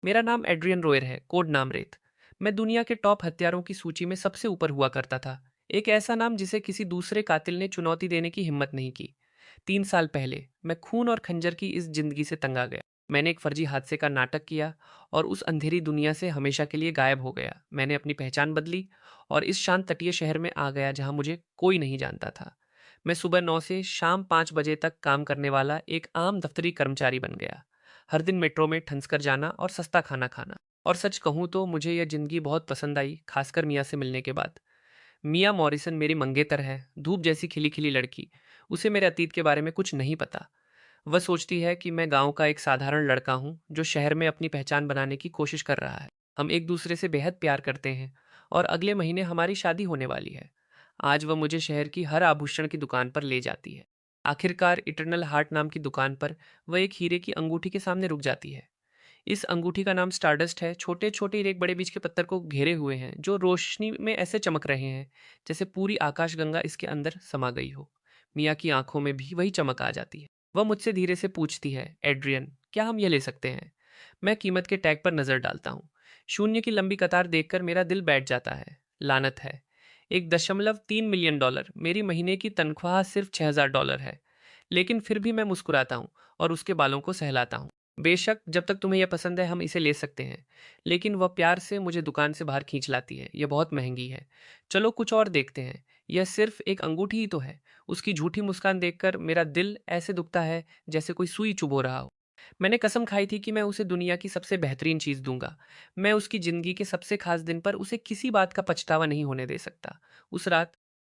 मेरा नाम एड्रियन रॉयर है, कोड नाम रेत। मैं दुनिया के टॉप हत्यारों की सूची में सबसे ऊपर हुआ करता था। एक ऐसा नाम जिसे किसी दूसरे कातिल ने चुनौती देने की हिम्मत नहीं की। 3 साल पहले मैं खून और खंजर की इस जिंदगी से तंग आ गया। मैंने एक फर्जी हादसे का नाटक किया और उस अंधेरी दुनिया से हमेशा के लिए गायब हो गया। मैंने अपनी पहचान बदली और इस शांत तटीय शहर में आ गया जहां मुझे कोई नहीं जानता था। मैं सुबह 9 से शाम 5 बजे तक काम करने वाला एक आम दफ्तरी कर्मचारी बन गया। हर दिन मेट्रो में ठंस कर जाना और सस्ता खाना खाना। और सच कहूँ तो मुझे यह जिंदगी बहुत पसंद आई, खासकर मिया से मिलने के बाद। मिया मॉरिसन मेरी मंगेतर है, धूप जैसी खिली खिली लड़की। उसे मेरे अतीत के बारे में कुछ नहीं पता। वह सोचती है कि मैं गांव का एक साधारण लड़का हूं जो शहर में अपनी पहचान बनाने की कोशिश कर रहा है। हम एक दूसरे से बेहद प्यार करते हैं और अगले महीने हमारी शादी होने वाली है। आज वह मुझे शहर की हर आभूषण की दुकान पर ले जाती है। आखिरकार इटरनल हार्ट नाम की दुकान पर वह एक हीरे की अंगूठी के सामने रुक जाती है। इस अंगूठी का नाम स्टारडस्ट है। छोटे छोटे एक बड़े बीज के पत्थर को घेरे हुए हैं जो रोशनी में ऐसे चमक रहे हैं जैसे पूरी आकाशगंगा इसके अंदर समा गई हो। मिया की आंखों में भी वही चमक आ जाती है। वह मुझसे धीरे से पूछती है, एड्रियन, क्या हम ये ले सकते हैं? मैं कीमत के टैग पर नजर डालता हूँ। शून्य की लंबी कतार देखकर मेरा दिल बैठ जाता है। लानत है। 1.3 मिलियन डॉलर, मेरी महीने की तनख्वाह सिर्फ $6,000 है। लेकिन फिर भी मैं मुस्कुराता हूँ और उसके बालों को सहलाता हूँ। बेशक, जब तक तुम्हें यह पसंद है हम इसे ले सकते हैं। लेकिन वह प्यार से मुझे दुकान से बाहर खींच लाती है। यह बहुत महंगी है। चलो कुछ और देखते हैं। यह सिर्फ एक अंगूठी ही तो है। उसकी झूठी मुस्कान देखकर मेरा दिल ऐसे दुखता है जैसे कोई सुई चुभो रहा हो। मैंने कसम खाई थी कि मैं उसे दुनिया की सबसे बेहतरीन चीज दूंगा। मैं उसकी जिंदगी के सबसे खास दिन पर उसे किसी बात का पछतावा नहीं होने दे सकता। उस रात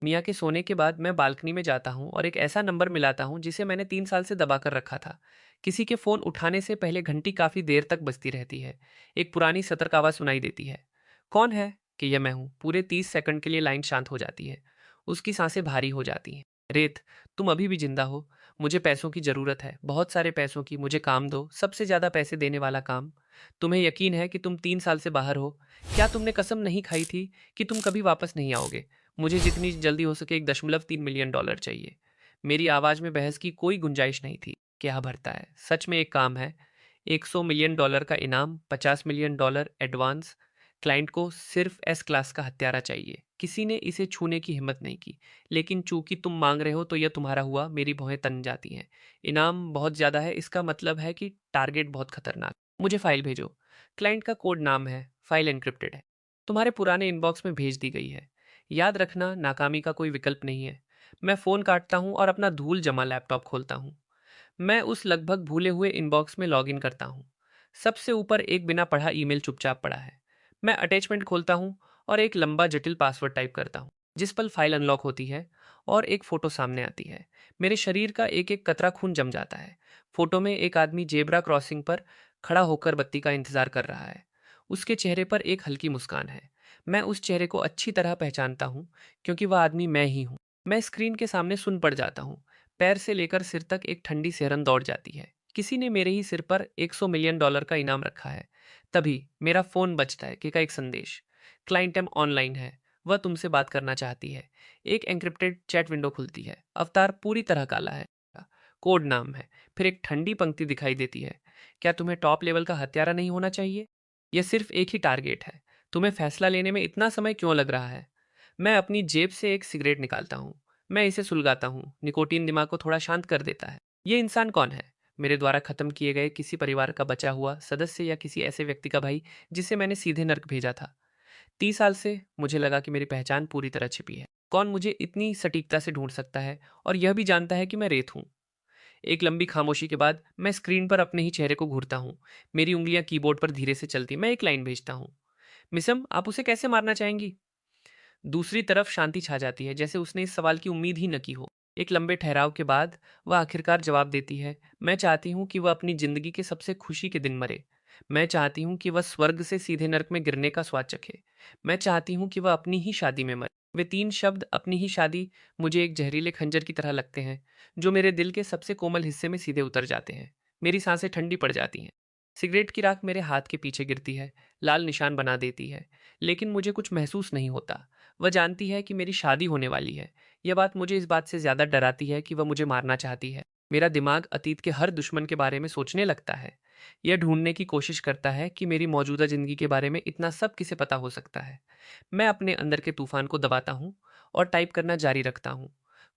मिया के सोने के बाद मैं बालकनी में जाता हूँ और एक ऐसा नंबर मिलाता हूँ जिसे मैंने 3 साल से दबा कर रखा था। किसी के फोन उठाने से पहले घंटी काफी देर तक बजती रहती है। एक पुरानी सतर्क आवाज सुनाई देती है। कौन है? कि यह मैं हूं। पूरे 30 सेकंड के लिए लाइन शांत हो जाती है। उसकी सांसें भारी हो जाती हैं। रेत, तुम अभी भी जिंदा हो? मुझे पैसों की जरूरत है, बहुत सारे पैसों की। मुझे काम दो, सबसे ज्यादा पैसे देने वाला काम। तुम्हें यकीन है कि तुम 3 साल से बाहर हो? क्या तुमने कसम नहीं खाई थी कि तुम कभी वापस नहीं आओगे? मुझे जितनी जल्दी हो सके 1.3 मिलियन डॉलर चाहिए। मेरी आवाज में बहस की कोई गुंजाइश नहीं थी। क्या भरता है? सच में एक काम है। $100 मिलियन का इनाम, $50 मिलियन एडवांस। क्लाइंट को सिर्फ एस क्लास का हत्यारा चाहिए। किसी ने इसे छूने की हिम्मत नहीं की। लेकिन चूंकि तुम मांग रहे हो तो यह तुम्हारा हुआ। मेरी भौहें तन जाती हैं। इनाम बहुत ज्यादा है, इसका मतलब है कि टारगेट बहुत खतरनाक। मुझे फाइल भेजो। क्लाइंट का कोड नाम है। फाइल एनक्रिप्टेड है। तुम्हारे पुराने इनबॉक्स में भेज दी गई है। याद रखना, नाकामी का कोई विकल्प नहीं है। मैं फोन काटता हूँ और अपना धूल जमा लैपटॉप खोलता हूँ। मैं उस लगभग भूले हुए इनबॉक्स में लॉगिन करता हूँ। सबसे ऊपर एक बिना पढ़ा ईमेल चुपचाप पड़ा है। मैं अटैचमेंट खोलता हूँ और एक लंबा जटिल पासवर्ड टाइप करता हूँ। जिस पल फाइल अनलॉक होती है और एक फोटो सामने आती है, मेरे शरीर का एक एक कतरा खून जम जाता है। फोटो में एक आदमी जेब्रा क्रॉसिंग पर खड़ा होकर बत्ती का इंतजार कर रहा है। उसके चेहरे पर एक हल्की मुस्कान है। मैं उस चेहरे को अच्छी तरह पहचानता हूँ क्योंकि वह आदमी मैं ही हूँ। मैं स्क्रीन के सामने सुन पड़ जाता हूँ। पैर से लेकर सिर तक एक ठंडी सिहरन दौड़ जाती है। किसी ने मेरे ही सिर पर $100 मिलियन का इनाम रखा है। तभी मेरा फोन बजता है कि का एक संदेश। क्लाइंट एम ऑनलाइन है। वह तुमसे बात करना चाहती है। एक एन्क्रिप्टेड चैट विंडो खुलती है। अवतार पूरी तरह काला है। कोड नाम है। फिर एक ठंडी पंक्ति दिखाई देती है। क्या तुम्हें टॉप लेवल का हत्यारा नहीं होना चाहिए? यह सिर्फ एक ही टारगेट है। तुम्हें फैसला लेने में इतना समय क्यों लग रहा है? मैं अपनी जेब से एक सिगरेट निकालता हूँ। मैं इसे सुलगाता हूँ। निकोटीन दिमाग को थोड़ा शांत कर देता है। ये इंसान कौन है? मेरे द्वारा खत्म किए गए किसी परिवार का बचा हुआ सदस्य या किसी ऐसे व्यक्ति का भाई जिसे मैंने सीधे नर्क भेजा था। 30 साल से मुझे लगा कि मेरी पहचान पूरी तरह छिपी है। कौन मुझे इतनी सटीकता से ढूंढ सकता है और यह भी जानता है कि मैं रेत हूँ? एक लंबी खामोशी के बाद मैं स्क्रीन पर अपने ही चेहरे को घूरता हूँ। मेरी उंगलियां कीबोर्ड पर धीरे से चलती। मैं एक लाइन भेजता हूँ। मिसम, आप उसे कैसे मारना चाहेंगी? दूसरी तरफ शांति छा जाती है, जैसे उसने इस सवाल की उम्मीद ही न की हो। एक लंबे ठहराव के बाद वह आखिरकार जवाब देती है। मैं चाहती हूँ कि वह अपनी जिंदगी के सबसे खुशी के दिन मरे। मैं चाहती हूँ कि वह स्वर्ग से सीधे नरक में गिरने का स्वाद चखे। मैं चाहती हूँ कि वह अपनी ही शादी में मरे। वे 3 शब्द, अपनी ही शादी, मुझे एक जहरीले खंजर की तरह लगते हैं जो मेरे दिल के सबसे कोमल हिस्से में सीधे उतर जाते हैं। मेरी सांसें ठंडी पड़ जाती हैं। सिगरेट की राख मेरे हाथ के पीछे गिरती है, लाल निशान बना देती है। लेकिन मुझे कुछ महसूस नहीं होता। वह जानती है कि मेरी शादी होने वाली है। यह बात मुझे इस बात से ज्यादा डराती है कि वह मुझे मारना चाहती है। मेरा दिमाग अतीत के हर दुश्मन के बारे में सोचने लगता है। यह ढूंढने की कोशिश करता है कि मेरी मौजूदा जिंदगी के बारे में इतना सब किसे पता हो सकता है। मैं अपने अंदर के तूफान को दबाता हूँ और टाइप करना जारी रखता हूँ।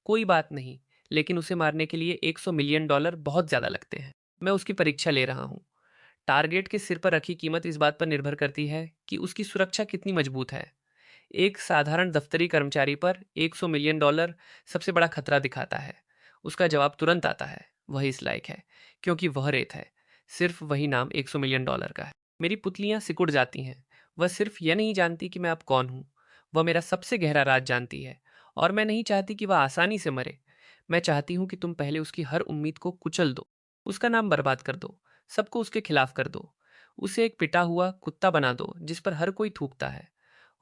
कोई बात नहीं, लेकिन उसे मारने के लिए 100 मिलियन डॉलर बहुत ज्यादा लगते हैं। मैं उसकी परीक्षा ले रहा हूँ। टारगेट के सिर पर रखी कीमत इस बात पर निर्भर करती है कि उसकी सुरक्षा कितनी मजबूत है। एक साधारण दफ्तरी कर्मचारी पर 100 मिलियन डॉलर सबसे बड़ा खतरा दिखाता है। उसका जवाब तुरंत आता है, वह इस लायक है, क्योंकि वह रेत है। सिर्फ वही नाम 100 मिलियन डॉलर का है। मेरी पुतलियां सिकुड़ जाती हैं। वह सिर्फ यह नहीं जानती कि मैं अब कौन हूं, वह मेरा सबसे गहरा राज जानती है। और मैं नहीं चाहती कि वह आसानी से मरे। मैं चाहती हूं कि तुम पहले उसकी हर उम्मीद को कुचल दो, उसका नाम बर्बाद कर दो, सबको उसके खिलाफ कर दो, उसे एक पिटा हुआ कुत्ता बना दो जिस पर हर कोई थूकता है।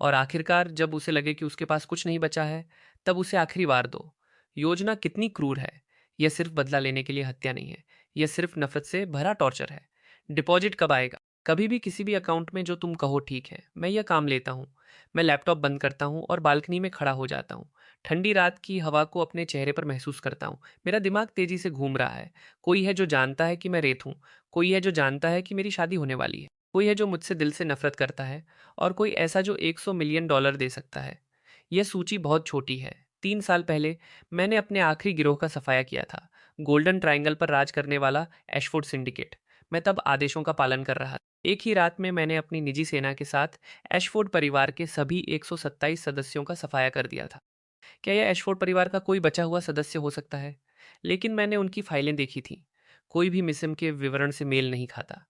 और आखिरकार जब उसे लगे कि उसके पास कुछ नहीं बचा है, तब उसे आखिरी वार दो। योजना कितनी क्रूर है। यह सिर्फ बदला लेने के लिए हत्या नहीं है, यह सिर्फ नफरत से भरा टॉर्चर है। डिपॉजिट कब आएगा? कभी भी किसी भी अकाउंट में जो तुम कहो ठीक है, मैं यह काम लेता हूँ। मैं लैपटॉप बंद करता हूँ और बालकनी में खड़ा हो जाता हूँ। ठंडी रात की हवा को अपने चेहरे पर महसूस करता हूँ। मेरा दिमाग तेजी से घूम रहा है। कोई है जो जानता है कि मैं रेत हूँ, कोई है जो जानता है कि मेरी शादी होने वाली है, कोई है जो मुझसे दिल से नफरत करता है, और कोई ऐसा जो 100 मिलियन डॉलर दे सकता है। यह सूची बहुत छोटी है। 3 साल पहले मैंने अपने आखिरी गिरोह का सफाया किया था, गोल्डन ट्रायंगल पर राज करने वाला एशफोर्ड सिंडिकेट। मैं तब आदेशों का पालन कर रहा था। एक ही रात में मैंने अपनी निजी सेना के साथ एशफोर्ड परिवार के सभी 127 सदस्यों का सफाया कर दिया था। क्या यह एशफोर्ड परिवार का कोई बचा हुआ सदस्य हो सकता है? लेकिन मैंने उनकी फाइलें देखी थी। कोई भी मिसिम के विवरण से मेल नहीं खाता।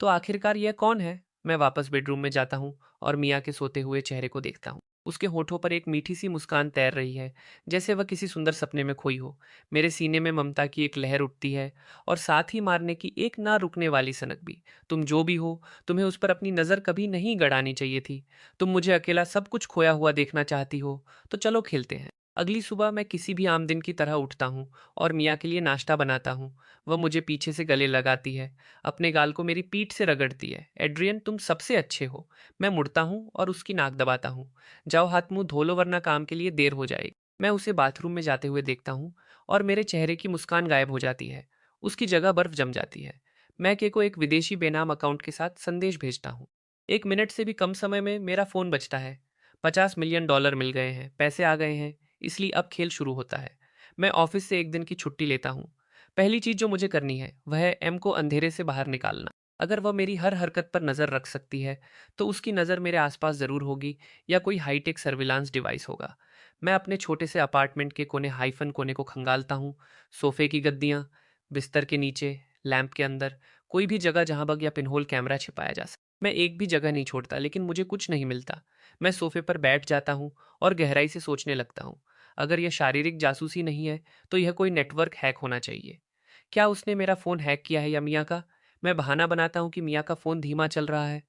तो आखिरकार यह कौन है? मैं वापस बेडरूम में जाता हूँ और मियाँ के सोते हुए चेहरे को देखता हूँ। उसके होठों पर एक मीठी सी मुस्कान तैर रही है, जैसे वह किसी सुंदर सपने में खोई हो। मेरे सीने में ममता की एक लहर उठती है, और साथ ही मारने की एक ना रुकने वाली सनक भी। तुम जो भी हो, तुम्हें उस पर अपनी नज़र कभी नहीं गड़ानी चाहिए थी। तुम मुझे अकेला सब कुछ खोया हुआ देखना चाहती हो, तो चलो खेलते हैं। अगली सुबह मैं किसी भी आम दिन की तरह उठता हूँ और मियाँ के लिए नाश्ता बनाता हूँ। वह मुझे पीछे से गले लगाती है, अपने गाल को मेरी पीठ से रगड़ती है। एड्रियन, तुम सबसे अच्छे हो। मैं मुड़ता हूँ और उसकी नाक दबाता हूँ। जाओ हाथ मुंह धो लो, वरना काम के लिए देर हो जाएगी। मैं उसे बाथरूम में जाते हुए देखता हूँ और मेरे चेहरे की मुस्कान गायब हो जाती है। उसकी जगह बर्फ जम जाती है। मैं के को एक विदेशी बेनाम अकाउंट के साथ संदेश भेजता हूँ। 1 मिनट से भी कम समय में मेरा फोन बजता है। 50 मिलियन डॉलर मिल गए हैं, पैसे आ गए हैं, इसलिए अब खेल शुरू होता है। मैं ऑफिस से एक दिन की छुट्टी लेता हूँ। पहली चीज जो मुझे करनी है वह है एम को अंधेरे से बाहर निकालना। अगर वह मेरी हर हरकत पर नजर रख सकती है, तो उसकी नजर मेरे आसपास जरूर होगी, या कोई हाईटेक सर्विलांस डिवाइस होगा। मैं अपने छोटे से अपार्टमेंट के कोने हाइफन कोने को खंगालता हूँ। सोफे की गद्दियाँ, बिस्तर के नीचे, लैंप के अंदर, कोई भी जगह जहां बग या पिनहोल कैमरा छिपाया जा सके। मैं एक भी जगह नहीं छोड़ता, लेकिन मुझे कुछ नहीं मिलता। मैं सोफे पर बैठ जाता हूँ और गहराई से सोचने लगता हूँ। अगर यह शारीरिक जासूसी नहीं है, तो यह कोई नेटवर्क हैक होना चाहिए। क्या उसने मेरा फ़ोन हैक किया है, या मियाँ का? मैं बहाना बनाता हूँ कि मियाँ का फ़ोन धीमा चल रहा है,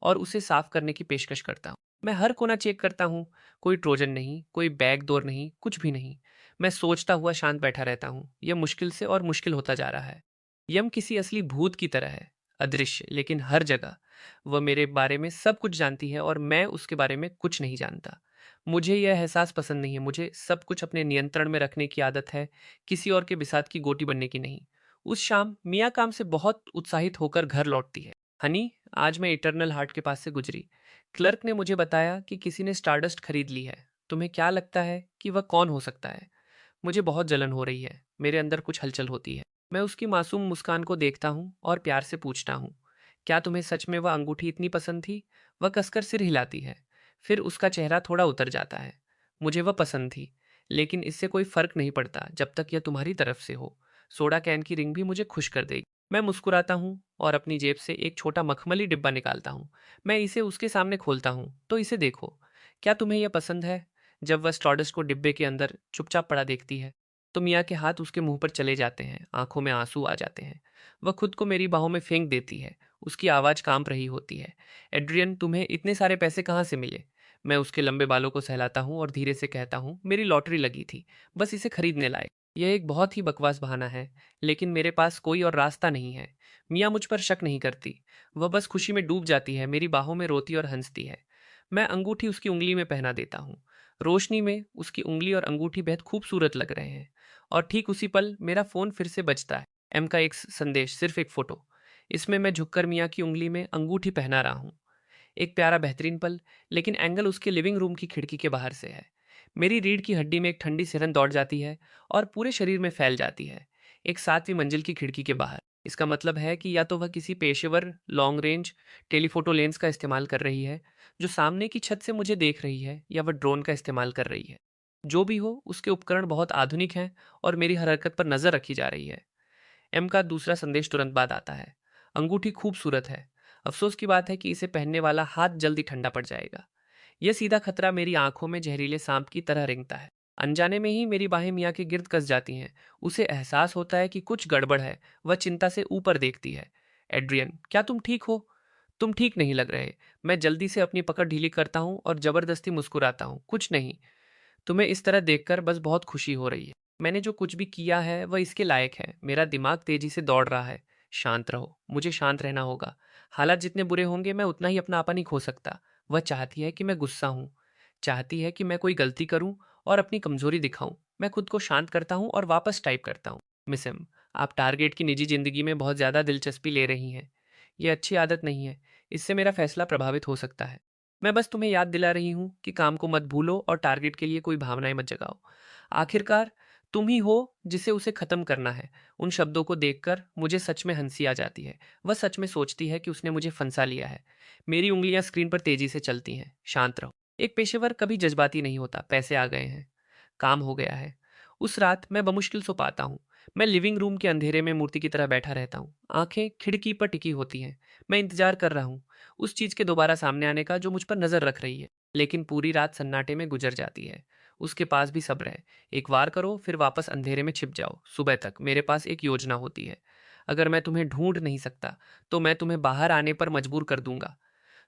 और उसे साफ करने की पेशकश करता हूँ। मैं हर कोना चेक करता हूँ। कोई ट्रोजन नहीं, कोई बैकडोर नहीं, कुछ भी नहीं। मैं सोचता हुआ शांत बैठा रहता हूँ। यह मुश्किल से और मुश्किल होता जा रहा है। यम किसी असली भूत की तरह है, अदृश्य लेकिन हर जगह। वह मेरे बारे में सब कुछ जानती है और मैं उसके बारे में कुछ नहीं जानता। मुझे यह एहसास पसंद नहीं है। मुझे सब कुछ अपने नियंत्रण में रखने की आदत है, किसी और के बिसात की गोटी बनने की नहीं। उस शाम मियाँ काम से बहुत उत्साहित होकर घर लौटती है। हनी, आज मैं इटरनल हार्ट के पास से गुजरी। क्लर्क ने मुझे बताया कि किसी ने स्टारडस्ट खरीद ली है। तुम्हें क्या लगता है कि वह कौन हो सकता है? मुझे बहुत जलन हो रही है। मेरे अंदर कुछ हलचल होती है। मैं उसकी मासूम मुस्कान को देखता हूँ और प्यार से पूछता हूँ, क्या तुम्हें सच में वह अंगूठी इतनी पसंद थी? वह कसकर सिर हिलाती है। फिर उसका चेहरा थोड़ा उतर जाता है। मुझे वह पसंद थी, लेकिन इससे कोई फर्क नहीं पड़ता जब तक यह तुम्हारी तरफ से हो। सोडा कैन की रिंग भी मुझे खुश कर देगी। मैं मुस्कुराता हूँ और अपनी जेब से एक छोटा मखमली डिब्बा निकालता हूँ। मैं इसे उसके सामने खोलता हूँ, तो इसे देखो। क्या तुम्हें यह पसंद है? जब वह स्टॉर्डस्ट को डिब्बे के अंदर चुपचाप पड़ा देखती है, तो मियाँ के हाथ उसके मुंह पर चले जाते हैं, आंखों में आंसू आ जाते हैं। वह खुद को मेरी बाहों में फेंक देती है। उसकी आवाज़ कांप रही होती है। एड्रियन, तुम्हें इतने सारे पैसे कहाँ से मिले? मैं उसके लंबे बालों को सहलाता हूँ और धीरे से कहता हूँ, मेरी लॉटरी लगी थी, बस इसे खरीदने लायक। यह एक बहुत ही बकवास बहाना है, लेकिन मेरे पास कोई और रास्ता नहीं है। मियाँ मुझ पर शक नहीं करती। वह बस खुशी में डूब जाती है, मेरी बाहों में रोती और हंसती है। मैं अंगूठी उसकी उंगली में पहना देता हूँ। रोशनी में उसकी उंगली और अंगूठी बेहद खूबसूरत लग रहे हैं। और ठीक उसी पल मेरा फोन फिर से बजता है। एम का एक संदेश, सिर्फ एक फोटो। इसमें मैं झुककर मियाँ की उंगली में अंगूठी पहना रहा हूँ। एक प्यारा बेहतरीन पल, लेकिन एंगल उसके लिविंग रूम की खिड़की के बाहर से है। मेरी रीढ़ की हड्डी में एक ठंडी सिरन दौड़ जाती है और पूरे शरीर में फैल जाती है। एक 7वीं मंजिल की खिड़की के बाहर। इसका मतलब है कि या तो वह किसी पेशेवर लॉन्ग रेंज टेलीफोटो लेंस का इस्तेमाल कर रही है, जो सामने की छत से मुझे देख रही है, या वह ड्रोन का इस्तेमाल कर रही है। जो भी हो, उसके उपकरण बहुत आधुनिक हैं और मेरी हरकत पर नजर रखी जा रही है। एम का दूसरा संदेश तुरंत बाद आता है। अंगूठी खूबसूरत है। अफसोस की बात है कि इसे पहनने वाला हाथ जल्दी ठंडा पड़ जाएगा। यह सीधा खतरा मेरी आंखों में जहरीले सांप की तरह रेंगता है। अनजाने में ही मेरी बाहें मियाँ के गिर्द कस जाती हैं। उसे एहसास होता है कि कुछ गड़बड़ है। वह चिंता से ऊपर देखती है। एड्रियन, क्या तुम ठीक हो? तुम ठीक नहीं लग रहे। मैं जल्दी से अपनी पकड़ ढीली करता हूँ और जबरदस्ती मुस्कुराता हूँ। कुछ नहीं। तुम्हें इस तरह देखकर बस बहुत खुशी हो रही है। मैंने जो कुछ भी किया है वह इसके लायक है। मेरा दिमाग तेजी से दौड़ रहा है। शांत रहो, मुझे शांत रहना होगा। हालात जितने बुरे होंगे मैं उतना ही अपना आपा नहीं खो सकता। वह चाहती है कि मैं गुस्सा हूँ, चाहती है कि मैं कोई गलती करूँ और अपनी कमजोरी दिखाऊं। मैं खुद को शांत करता हूँ और वापस टाइप करता हूँ। मिस एम, आप टारगेट की निजी जिंदगी में बहुत ज्यादा दिलचस्पी ले रही हैं। यह अच्छी आदत नहीं है। इससे मेरा फैसला प्रभावित हो सकता है। मैं बस तुम्हें याद दिला रही हूँ कि काम को मत भूलो और टारगेट के लिए कोई भावनाएं मत जगाओ। आखिरकार तुम ही हो जिसे उसे खत्म करना है। उन शब्दों को देखकर मुझे सच में हंसी आ जाती है। वह सच में सोचती है कि उसने मुझे फंसा लिया है। मेरी उंगलियां स्क्रीन पर तेजी से चलती हैं। शांत रहो। एक पेशेवर कभी जज्बाती नहीं होता। पैसे आ गए हैं, काम हो गया है। उस रात मैं बमुश्किल सो पाता हूँ। मैं लिविंग रूम के अंधेरे में मूर्ति की तरह बैठा रहता हूँ। आंखें खिड़की पर टिकी होती हैं। मैं इंतजार कर रहा हूँ उस चीज के दोबारा सामने आने का जो मुझ पर नजर रख रही है। लेकिन पूरी रात सन्नाटे में गुजर जाती है। उसके पास भी सब्र है। एक वार करो, फिर वापस अंधेरे में छिप जाओ। सुबह तक मेरे पास एक योजना होती है। अगर मैं तुम्हें ढूंढ नहीं सकता तो मैं तुम्हें बाहर आने पर मजबूर कर दूंगा।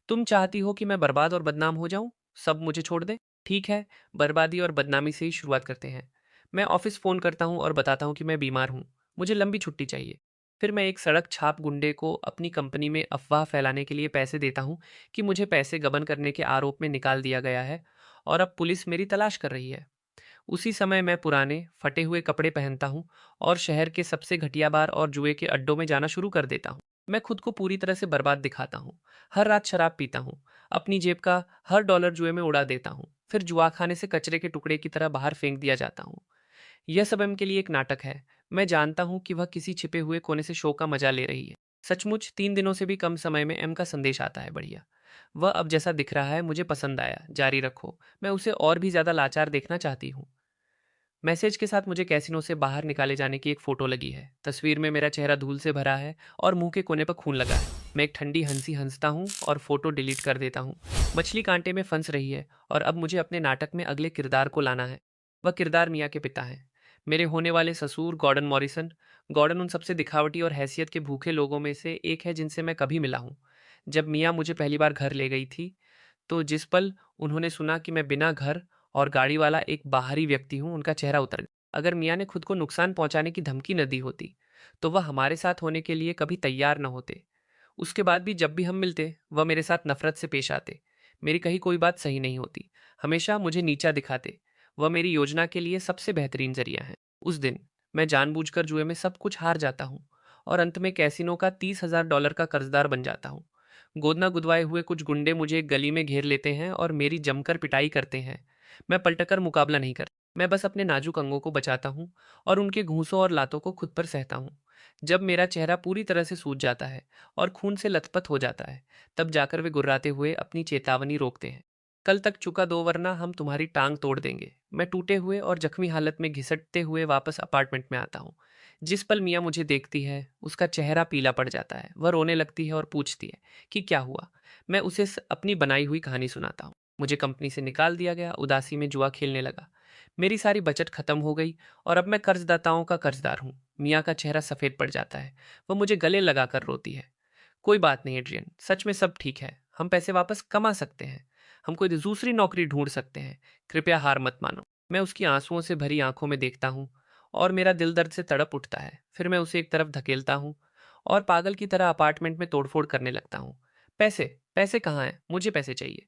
तुम चाहती हो कि मैं बर्बाद और बदनाम हो जाऊं, सब मुझे छोड़ दे। ठीक है, बर्बादी और बदनामी से ही शुरुआत करते हैं। मैं ऑफिस फोन करता हूं और बताता हूं कि मैं बीमार हूं, मुझे लंबी छुट्टी चाहिए। फिर मैं एक सड़क छाप गुंडे को अपनी कंपनी में अफवाह फैलाने के लिए पैसे देता हूं कि मुझे पैसे गबन करने के आरोप में निकाल दिया गया है और अब पुलिस मेरी तलाश कर रही है। उसी समय मैं पुराने फटे हुए कपड़े पहनता हूँ और शहर के सबसे घटिया बार और जुए के अड्डों में जाना शुरू कर देता हूँ। मैं खुद को पूरी तरह से बर्बाद दिखाता हूँ। हर रात शराब पीता हूँ। अपनी जेब का हर डॉलर जुए में उड़ा देता हूँ, फिर जुआ खाने से कचरे के टुकड़े की तरह बाहर फेंक दिया जाता हूँ। यह सब एम के लिए एक नाटक है। मैं जानता हूँ कि वह किसी छिपे हुए कोने से शो का मजा ले रही है। सचमुच 3 दिनों से भी कम समय में एम का संदेश आता है। बढ़िया। वह अब जैसा दिख रहा है मुझे पसंद आया, जारी रखो। मैं उसे और भी ज्यादा लाचार देखना चाहती हूँ। मैसेज के साथ मुझे कैसीनो से बाहर निकाले जाने की एक फोटो लगी है। तस्वीर में मेरा चेहरा धूल से भरा है और मुंह के कोने पर खून लगा है। मैं एक ठंडी हंसी हंसता हूँ और फोटो डिलीट कर देता हूँ। मछली कांटे में फंस रही है और अब मुझे अपने नाटक में अगले किरदार को लाना है। वह किरदार मियाँ के पिता हैं, मेरे होने वाले ससुर गॉर्डन मॉरिसन। गॉर्डन उन सबसे दिखावटी और हैसियत के भूखे लोगों में से एक है जिनसे मैं कभी मिला हूँ। जब मियाँ मुझे पहली बार घर ले गई थी, तो जिस पल उन्होंने सुना कि मैं बिना घर और गाड़ी वाला एक बाहरी व्यक्ति हूं, उनका चेहरा उतर गया। अगर मियाँ ने खुद को नुकसान पहुंचाने की धमकी न दी होती, तो वह हमारे साथ होने के लिए कभी तैयार न होते। उसके बाद भी जब भी हम मिलते, वह मेरे साथ नफरत से पेश आते। मेरी कही कोई बात सही नहीं होती, हमेशा मुझे नीचा दिखाते। वह मेरी योजना के लिए सबसे बेहतरीन जरिया है। उस दिन मैं जानबूझकर जुए में सब कुछ हार जाता हूँ और अंत में कैसीनो का $30,000 का कर्जदार बन जाता हूँ। गोदना गुदवाए हुए कुछ गुंडे मुझे एक गली में घेर लेते हैं और मेरी जमकर पिटाई करते हैं। मैं पलटकर मुकाबला नहीं करता। मैं बस अपने नाजुक अंगों को बचाता हूँ और उनके घूंसों और लातों को खुद पर सहता हूँ। जब मेरा चेहरा पूरी तरह से सूज जाता है और खून से लथपथ हो जाता है, तब जाकर वे गुर्राते हुए अपनी चेतावनी रोकते हैं। कल तक चुका दो, वरना हम तुम्हारी टांग तोड़ देंगे। मैं टूटे हुए और जख्मी हालत में घिसटते हुए वापस अपार्टमेंट में आता हूँ। जिस पल मियाँ मुझे देखती है, उसका चेहरा पीला पड़ जाता है। वह रोने लगती है और पूछती है कि क्या हुआ। मैं उसे अपनी बनाई हुई कहानी सुनाता हूँ। मुझे कंपनी से निकाल दिया गया, उदासी में जुआ खेलने लगा, मेरी सारी बचत खत्म हो गई और अब मैं कर्जदाताओं का कर्जदार हूँ। मियाँ का चेहरा सफेद पड़ जाता है। वह मुझे गले लगाकर रोती है। कोई बात नहीं एड्रियन, सच में सब ठीक है। हम पैसे वापस कमा सकते हैं। हम कोई दूसरी नौकरी ढूंढ सकते हैं। कृपया हार मत मानो। मैं उसकी आंसुओं से भरी आंखों में देखता हूँ और मेरा दिल दर्द से तड़प उठता है। फिर मैं उसे एक तरफ धकेलता हूँ और पागल की तरह अपार्टमेंट में तोड़फोड़ करने लगता हूँ। पैसे, पैसे कहाँ हैं? मुझे पैसे चाहिए।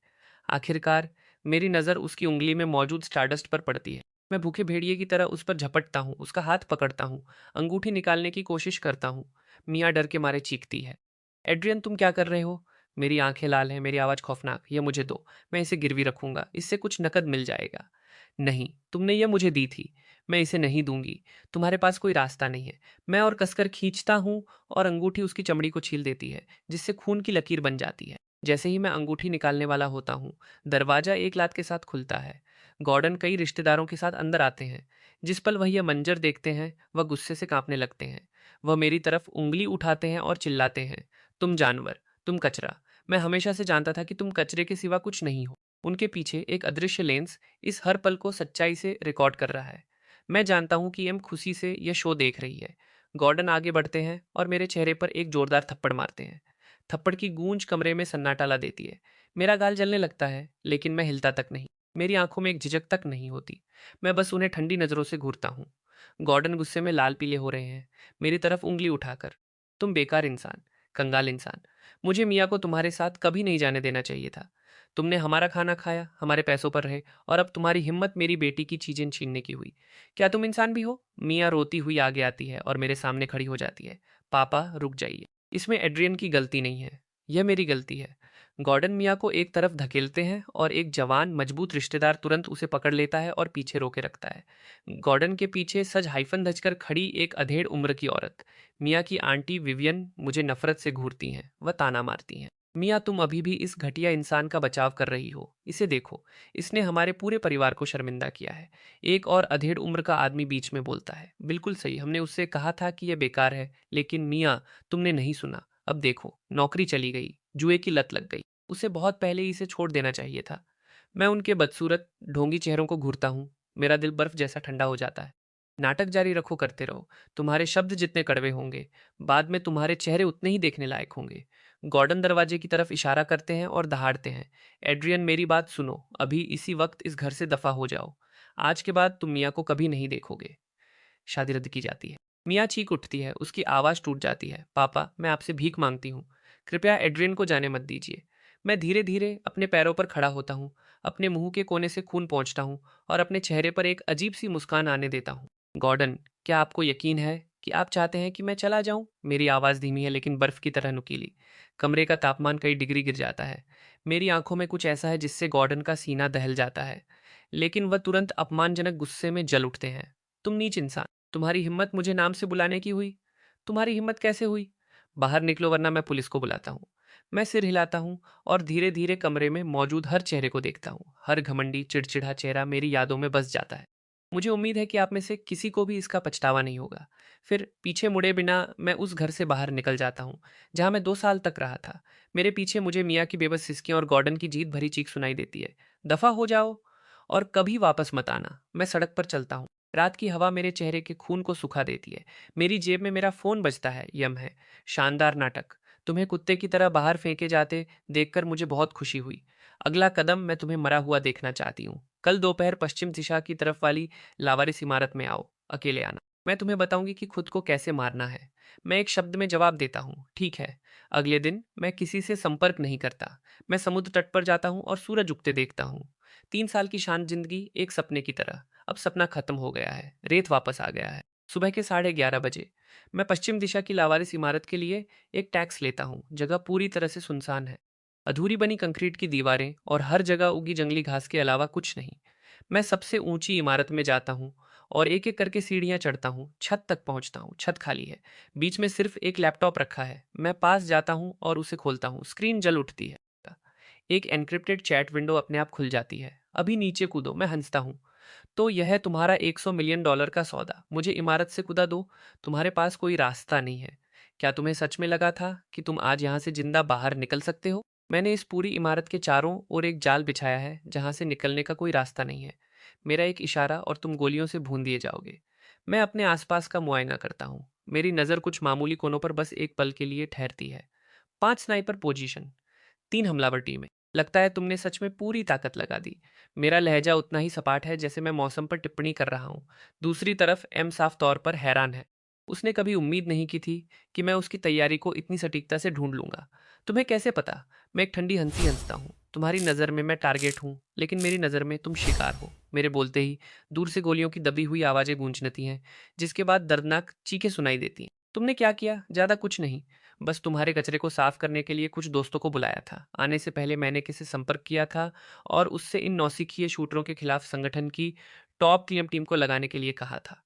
आखिरकार मेरी नज़र उसकी उंगली में मौजूद स्टारडस्ट पर पड़ती है। मैं भूखे भेड़िए की तरह उस पर झपटता हूँ, उसका हाथ पकड़ता हूँ, अंगूठी निकालने की कोशिश करता हूँ। मिया डर के मारे चीखती है। एड्रियन, तुम क्या कर रहे हो? मेरी आंखें लाल हैं, मेरी आवाज़ खौफनाक। ये मुझे दो, मैं इसे गिरवी रखूंगा, इससे कुछ नकद मिल जाएगा। नहीं, तुमने ये मुझे दी थी, मैं इसे नहीं दूंगी। तुम्हारे पास कोई रास्ता नहीं है। मैं और कसकर खींचता हूँ और अंगूठी उसकी चमड़ी को छील देती है, जिससे खून की लकीर बन जाती है। जैसे ही मैं अंगूठी निकालने वाला होता हूँ, दरवाजा एक लात के साथ खुलता है। गॉर्डन कई रिश्तेदारों के साथ अंदर आते हैं। जिस पल वह यह मंजर देखते हैं, वह गुस्से से कांपने लगते हैं। वह मेरी तरफ उंगली उठाते हैं और चिल्लाते हैं, तुम जानवर, तुम कचरा। मैं हमेशा से जानता था कि तुम कचरे के सिवा कुछ नहीं हो। उनके पीछे एक अदृश्य लेंस इस हर पल को सच्चाई से रिकॉर्ड कर रहा है। मैं जानता हूं कि एम खुशी से यह शो देख रही है। गॉर्डन आगे बढ़ते हैं और मेरे चेहरे पर एक जोरदार थप्पड़ मारते हैं। थप्पड़ की गूंज कमरे में सन्नाटा ला देती है। मेरा गाल जलने लगता है, लेकिन मैं हिलता तक नहीं। मेरी आंखों में एक झिझक तक नहीं होती। मैं बस उन्हें ठंडी नजरों से घूरता हूँ। गॉर्डन गुस्से में लाल पीले हो रहे हैं, मेरी तरफ उंगली उठाकर। तुम बेकार इंसान, कंगाल इंसान। मुझे मिया को तुम्हारे साथ कभी नहीं जाने देना चाहिए था। तुमने हमारा खाना खाया, हमारे पैसों पर रहे, और अब तुम्हारी हिम्मत मेरी बेटी की चीजें छीनने की हुई। क्या तुम इंसान भी हो? मिया रोती हुई आगे आती है और मेरे सामने खड़ी हो जाती है। पापा, रुक जाइए। इसमें एड्रियन की गलती नहीं है, यह मेरी गलती है। गॉर्डन मिया को एक तरफ धकेलते हैं और एक जवान मजबूत रिश्तेदार तुरंत उसे पकड़ लेता है और पीछे रोके रखता है। गॉर्डन के पीछे सज हाइफन धजकर खड़ी एक अधेड़ उम्र की औरत, मिया की आंटी विवियन, मुझे नफरत से घूरती हैं। वह ताना मारती हैं, मिया, तुम अभी भी इस घटिया इंसान का बचाव कर रही हो। इसे देखो, इसने हमारे पूरे परिवार को शर्मिंदा किया है। एक और अधेड़ उम्र का आदमी बीच में बोलता है, बिल्कुल सही, हमने उससे कहा था कि यह बेकार है, लेकिन मिया, तुमने नहीं सुना। अब देखो, नौकरी चली गई, जुए की लत लग गई। उसे बहुत पहले ही इसे छोड़ देना चाहिए था। मैं उनके बदसूरत ढोंगी चेहरों को घूरता हूँ। मेरा दिल बर्फ जैसा ठंडा हो जाता है। नाटक जारी रखो, करते रहो। तुम्हारे शब्द जितने कड़वे होंगे, बाद में तुम्हारे चेहरे उतने ही देखने लायक होंगे। गॉर्डन दरवाजे की तरफ इशारा करते हैं और दहाड़ते हैं। एड्रियन, मेरी बात सुनो, अभी इसी वक्त इस घर से दफा हो जाओ। आज के बाद तुम मिया को कभी नहीं देखोगे। शादी रद्द की जाती है। मिया चीख उठती है, उसकी आवाज़ टूट जाती है। पापा, मैं आपसे भीख मांगती हूँ, कृपया एड्रियन को जाने मत दीजिए। मैं धीरे धीरे अपने पैरों पर खड़ा होता हूँ, अपने मुंह के कोने से खून पहुँचता हूँ और अपने चेहरे पर एक अजीब सी मुस्कान आने देता हूँ। गॉर्डन, क्या आपको यकीन है कि आप चाहते हैं कि मैं चला जाऊं? मेरी आवाज़ धीमी है, लेकिन बर्फ की तरह नुकीली। कमरे का तापमान कई डिग्री गिर जाता है। मेरी आंखों में कुछ ऐसा है जिससे गॉर्डन का सीना दहल जाता है, लेकिन वह तुरंत अपमानजनक गुस्से में जल उठते हैं। तुम नीच इंसान, तुम्हारी हिम्मत मुझे नाम से बुलाने की हुई? तुम्हारी हिम्मत कैसे हुई? बाहर निकलो, वरना मैं पुलिस को बुलाता हूँ। मैं सिर हिलाता हूँ और धीरे धीरे कमरे में मौजूद हर चेहरे को देखता हूँ। हर घमंडी चिड़चिड़ा चेहरा मेरी यादों में बस जाता है। मुझे उम्मीद है कि आप में से किसी को भी इसका पछतावा नहीं होगा। फिर पीछे मुड़े बिना मैं उस घर से बाहर निकल जाता हूँ जहाँ मैं 2 साल तक रहा था। मेरे पीछे मुझे मियाँ की बेबस सिसकियाँ और गॉर्डन की जीत भरी चीख सुनाई देती है, दफा हो जाओ और कभी वापस मत आना। मैं सड़क पर चलता हूँ। रात की हवा मेरे चेहरे के खून को सुखा देती है। मेरी जेब में मेरा फोन बजता है। यम है, शानदार नाटक। तुम्हें कुत्ते की तरह बाहर फेंके जाते देखकर मुझे बहुत खुशी हुई। अगला कदम, मैं तुम्हें मरा हुआ देखना चाहती हूँ। कल दोपहर पश्चिम दिशा की तरफ वाली लावारिस इमारत में आओ, अकेले आना। मैं तुम्हें बताऊंगी कि खुद को कैसे मारना है। मैं एक शब्द में जवाब देता हूँ, ठीक है। अगले दिन मैं किसी से संपर्क नहीं करता। मैं समुद्र तट पर जाता हूँ और सूरज उगते देखता हूँ। 3 साल की शांत जिंदगी एक सपने की तरह। अब सपना खत्म हो गया है, रेत वापस आ गया है। सुबह के 11:30 बजे मैं पश्चिम दिशा की लावारिस इमारत के लिए एक टैक्स लेता हूँ। जगह पूरी तरह से सुनसान है। अधूरी बनी कंक्रीट की दीवारें और हर जगह उगी जंगली घास के अलावा कुछ नहीं। मैं सबसे ऊंची इमारत में जाता हूँ और एक एक करके सीढ़ियां चढ़ता हूँ। छत तक पहुँचता हूँ। छत खाली है, बीच में सिर्फ एक लैपटॉप रखा है। मैं पास जाता हूँ और उसे खोलता हूँ। स्क्रीन जल उठती है। एक एन्क्रिप्टेड चैट विंडो अपने आप खुल जाती है। अभी नीचे कूदो, मैं हंसता हूँ। तो यह है तुम्हारा $100 मिलियन का सौदा, मुझे इमारत से कूदा दो। तुम्हारे पास कोई रास्ता नहीं है। क्या तुम्हें सच में लगा था कि तुम आज यहाँ से जिंदा बाहर निकल सकते हो? मैंने इस पूरी इमारत के चारों ओर एक जाल बिछाया है जहाँ से निकलने का कोई रास्ता नहीं है। मेरा एक इशारा और तुम गोलियों से भून दिए जाओगे। मैं अपने आसपास का मुआयना करता हूँ। मेरी नज़र कुछ मामूली कोनों पर बस एक पल के लिए ठहरती है। 5 स्नाइपर पोजीशन, 3 हमलावर टीमें। लगता है तुमने सच में पूरी ताकत लगा दी। मेरा लहजा उतना ही सपाट है जैसे मैं मौसम पर टिप्पणी कर रहा हूँ। दूसरी तरफ एम साफ तौर पर हैरान है। उसने कभी उम्मीद नहीं की थी कि मैं उसकी तैयारी को इतनी सटीकता से ढूंढ लूंगा। तुम्हें कैसे पता? मैं एक ठंडी हंसी हंसता हूँ। तुम्हारी नज़र में मैं टारगेट हूँ, लेकिन मेरी नज़र में तुम शिकार हो। मेरे बोलते ही दूर से गोलियों की दबी हुई आवाज़ें गूंजती हैं, जिसके बाद दर्दनाक चीखें सुनाई देती हैं। तुमने क्या किया? ज़्यादा कुछ नहीं। बस तुम्हारे कचरे को साफ करने के लिए कुछ दोस्तों को बुलाया था। आने से पहले मैंने किसी से संपर्क किया था और उससे इन नौसिखिए शूटरों के खिलाफ संगठन की टॉप टीम टीम को लगाने के लिए कहा था।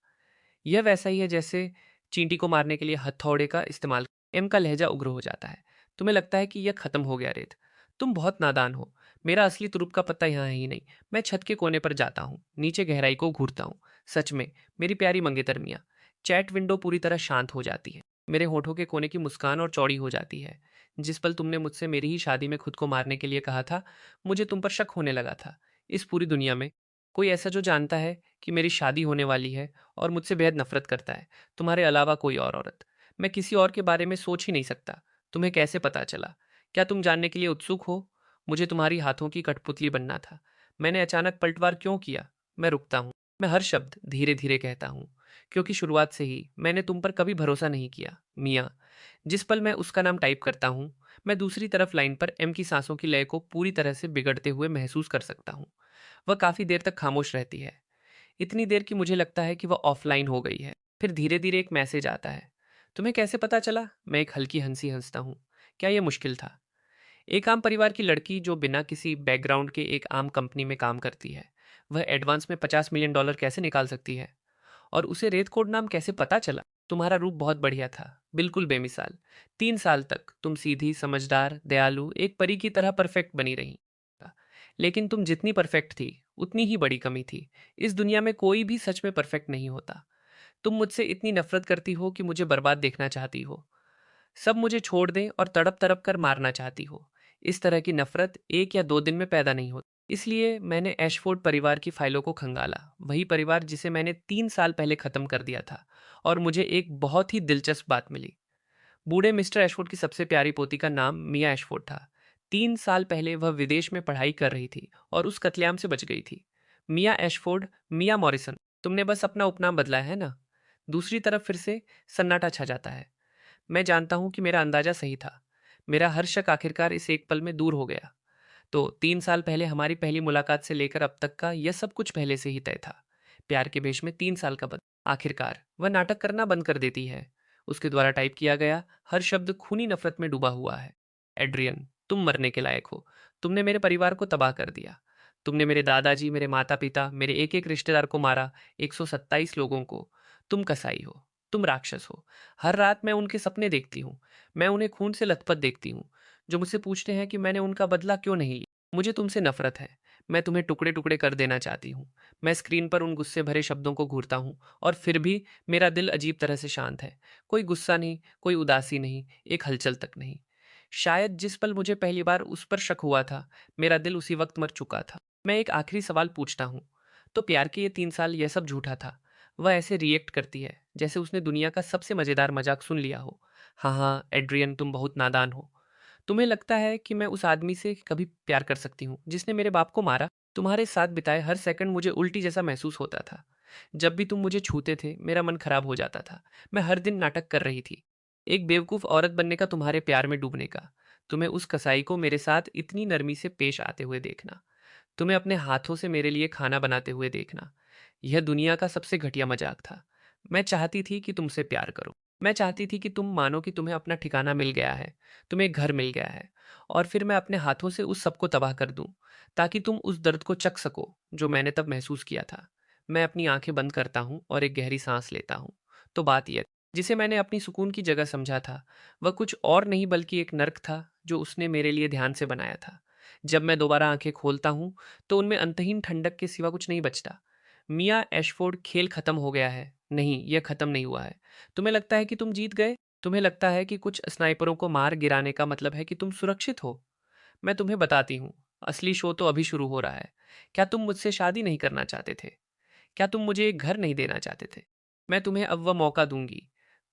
यह वैसा ही है जैसे चींटी को मारने के लिए हथौड़े का इस्तेमाल। एम का लहजा उग्र हो जाता है। तुम्हें लगता है कि यह खत्म हो गया रेत। तुम बहुत नादान हो। मेरा असली तुरुप का पता यहाँ है ही नहीं। मैं छत के कोने पर जाता हूँ, नीचे गहराई को घूरता हूँ। सच में, मेरी प्यारी मंगेतर मियाँ। चैट विंडो पूरी तरह शांत हो जाती है। मेरे होठों के कोने की मुस्कान और चौड़ी हो जाती है। जिस पल तुमने मुझसे मेरी ही शादी में खुद को मारने के लिए कहा था, मुझे तुम पर शक होने लगा था। इस पूरी दुनिया में कोई ऐसा जो जानता है कि मेरी शादी होने वाली है और मुझसे बेहद नफरत करता है, तुम्हारे अलावा कोई और औरत। मैं किसी और के बारे में सोच ही नहीं सकता। तुम्हें कैसे पता चला? क्या तुम जानने के लिए उत्सुक हो? मुझे तुम्हारी हाथों की कठपुतली बनना था। मैंने अचानक पलटवार क्यों किया? मैं रुकता हूँ। मैं हर शब्द धीरे धीरे कहता हूँ, क्योंकि शुरुआत से ही मैंने तुम पर कभी भरोसा नहीं किया, मियाँ। जिस पल मैं उसका नाम टाइप करता हूँ, मैं दूसरी तरफ लाइन पर एम की सांसों की लय को पूरी तरह से बिगड़ते हुए महसूस कर सकता हूँ। वह काफी देर तक खामोश रहती है, इतनी देर कि मुझे लगता है कि वह ऑफलाइन हो गई है। फिर धीरे धीरे एक मैसेज आता है। तुम्हें कैसे पता चला? मैं एक हल्की हंसी हंसता हूँ। क्या यह मुश्किल था? एक आम परिवार की लड़की जो बिना किसी बैकग्राउंड के एक आम कंपनी में काम करती है, वह एडवांस में $50 मिलियन कैसे निकाल सकती है? और उसे रेत कोड नाम कैसे पता चला? तुम्हारा रूप बहुत बढ़िया था, बिल्कुल बेमिसाल। 3 साल तक तुम सीधी, समझदार, दयालु, एक परी की तरह परफेक्ट बनी रही। लेकिन तुम जितनी परफेक्ट थी, उतनी ही बड़ी कमी थी। इस दुनिया में कोई भी सच में परफेक्ट नहीं होता। तुम मुझसे इतनी नफरत करती हो कि मुझे बर्बाद देखना चाहती हो। सब मुझे छोड़ दें और तड़प तड़प कर मारना चाहती हो। इस तरह की नफरत 1 या 2 दिन में पैदा नहीं होती। इसलिए मैंने एशफोर्ड परिवार की फाइलों को खंगाला, वही परिवार जिसे मैंने 3 साल पहले खत्म कर दिया था। और मुझे एक बहुत ही दिलचस्प बात मिली। बूढ़े मिस्टर एशफोर्ड की सबसे प्यारी पोती का नाम मिया एशफोर्ड था। 3 साल पहले वह विदेश में पढ़ाई कर रही थी और उस कत्लेआम से बच गई थी। मिया एशफोर्ड, मिया मॉरिसन। तुमने बस अपना उपनाम बदला है ना? दूसरी तरफ फिर से सन्नाटा छा जाता है। मैं जानता हूं कि मेरा अंदाजा सही था। मेरा हर शक आखिरकार इस एक पल में दूर हो गया। तो 3 साल पहले हमारी पहली मुलाकात से लेकर अब तक का यह सब कुछ पहले से ही तय था। प्यार के भेष में 3 साल का बदल। आखिरकार वह नाटक करना बंद कर देती है। उसके द्वारा टाइप किया गया हर शब्द खूनी नफरत में डूबा हुआ है। एड्रियन, तुम मरने के लायक हो। तुमने मेरे परिवार को तबाह कर दिया। तुमने मेरे दादाजी, मेरे माता पिता, मेरे एक एक रिश्तेदार को मारा। 127 लोगों को। तुम कसाई हो। तुम राक्षस हो। हर रात मैं उनके सपने देखती हूँ। मैं उन्हें खून से लथपथ देखती हूँ, जो मुझसे पूछते हैं कि मैंने उनका बदला क्यों नहीं लिया। मुझे तुमसे नफरत है। मैं तुम्हें टुकड़े टुकड़े कर देना चाहती हूँ। मैं स्क्रीन पर उन गुस्से भरे शब्दों को घूरता हूँ, और फिर भी मेरा दिल अजीब तरह से शांत है। कोई गुस्सा नहीं, कोई उदासी नहीं, एक हलचल तक नहीं। शायद जिस पल मुझे पहली बार उस पर शक हुआ था, मेरा दिल उसी वक्त मर चुका था। मैं एक आखिरी सवाल पूछता हूँ। तो प्यार के ये 3 साल यह सब झूठा था? वह ऐसे रिएक्ट करती है जैसे उसने दुनिया का सबसे मजेदार मजाक सुन लिया हो। हाँ हाँ एड्रियन, तुम बहुत नादान हो। तुम्हें लगता है कि मैं उस आदमी से कभी प्यार कर सकती हूँ जिसने मेरे बाप को मारा? तुम्हारे साथ बिताए हर सेकंड मुझे उल्टी जैसा महसूस होता था। जब भी तुम मुझे छूते थे, मेरा मन खराब हो जाता था। मैं हर दिन नाटक कर रही थी, एक बेवकूफ़ औरत बनने का, तुम्हारे प्यार में डूबने का। तुम्हें उस कसाई को मेरे साथ इतनी नरमी से पेश आते हुए देखना, तुम्हें अपने हाथों से मेरे लिए खाना बनाते हुए देखना, यह दुनिया का सबसे घटिया मजाक था। मैं चाहती थी कि तुमसे प्यार करूं। मैं चाहती थी कि तुम मानो कि तुम्हें अपना ठिकाना मिल गया है, तुम्हें घर मिल गया है। और फिर मैं अपने हाथों से उस सबको तबाह कर दूं, ताकि तुम उस दर्द को चख सको जो मैंने तब महसूस किया था। मैं अपनी आंखें बंद करता हूं और एक गहरी सांस लेता हूं। तो बात यह, जिसे मैंने अपनी सुकून की जगह समझा था, वह कुछ और नहीं बल्कि एक नर्क था जो उसने मेरे लिए ध्यान से बनाया था। जब मैं दोबारा आंखें खोलता हूं, तो उनमें अंतहीन ठंडक के सिवा कुछ नहीं बचता। मिया एशफोर्ड, खेल खत्म हो गया है। नहीं, यह खत्म नहीं हुआ है। तुम्हें लगता है कि तुम जीत गए? तुम्हें लगता है कि कुछ स्नाइपरों को मार गिराने का मतलब है कि तुम सुरक्षित हो? मैं तुम्हें बताती हूँ, असली शो तो अभी शुरू हो रहा है। क्या तुम मुझसे शादी नहीं करना चाहते थे? क्या तुम मुझे एक घर नहीं देना चाहते थे? मैं तुम्हें अब वह मौका दूंगी।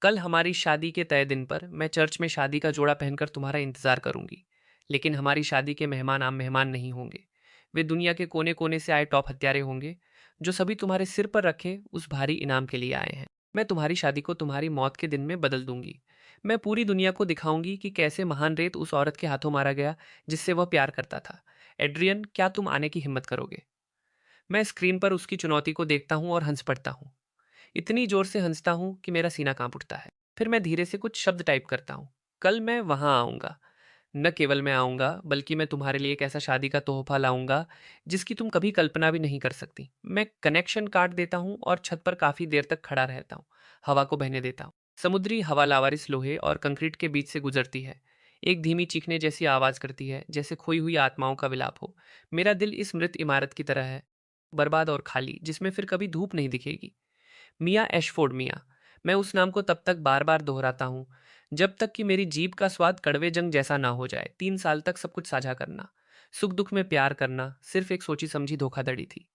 कल हमारी शादी के तय दिन पर मैं चर्च में शादी का जोड़ा पहनकर तुम्हारा इंतजार करूंगी। लेकिन हमारी शादी के मेहमान आम मेहमान नहीं होंगे। वे दुनिया के कोने कोने से आए टॉप हत्यारे होंगे, जो सभी तुम्हारे सिर पर रखे उस भारी इनाम के लिए आए हैं। मैं तुम्हारी शादी को तुम्हारी मौत के दिन में बदल दूंगी। मैं पूरी दुनिया को दिखाऊंगी कि कैसे महान रेत उस औरत के हाथों मारा गया जिससे वह प्यार करता था। एड्रियन, क्या तुम आने की हिम्मत करोगे? मैं स्क्रीन पर उसकी चुनौती को देखता हूँ और हंस पड़ता हूँ। इतनी जोर से हंसता हूँ कि मेरा सीना कांप उठता है। फिर मैं धीरे से कुछ शब्द टाइप करता हूँ। कल मैं वहाँ आऊँगा। न केवल मैं आऊँगा, बल्कि मैं तुम्हारे लिए एक ऐसा शादी का तोहफ़ा लाऊँगा, जिसकी तुम कभी कल्पना भी नहीं कर सकती। मैं कनेक्शन काट देता हूँ और छत पर काफ़ी देर तक खड़ा रहता हूँ, हवा को बहने देता हूँ। समुद्री हवा लावारिस लोहे और कंक्रीट के बीच से गुजरती है। एक धीमी चीखने जैसी आवाज़ करती है, जैसे खोई हुई आत्माओं का विलाप हो। मेरा दिल इस मृत इमारत की तरह है, बर्बाद और खाली, जिसमें फिर कभी धूप नहीं दिखेगी। मियाँ एशफोर्ड मियाँ। मैं उस नाम को तब तक बार बार दोहराता हूँ जब तक कि मेरी जीभ का स्वाद कड़वे जंग जैसा ना हो जाए। 3 साल तक सब कुछ साझा करना, सुख दुख में प्यार करना, सिर्फ एक सोची समझी धोखाधड़ी थी।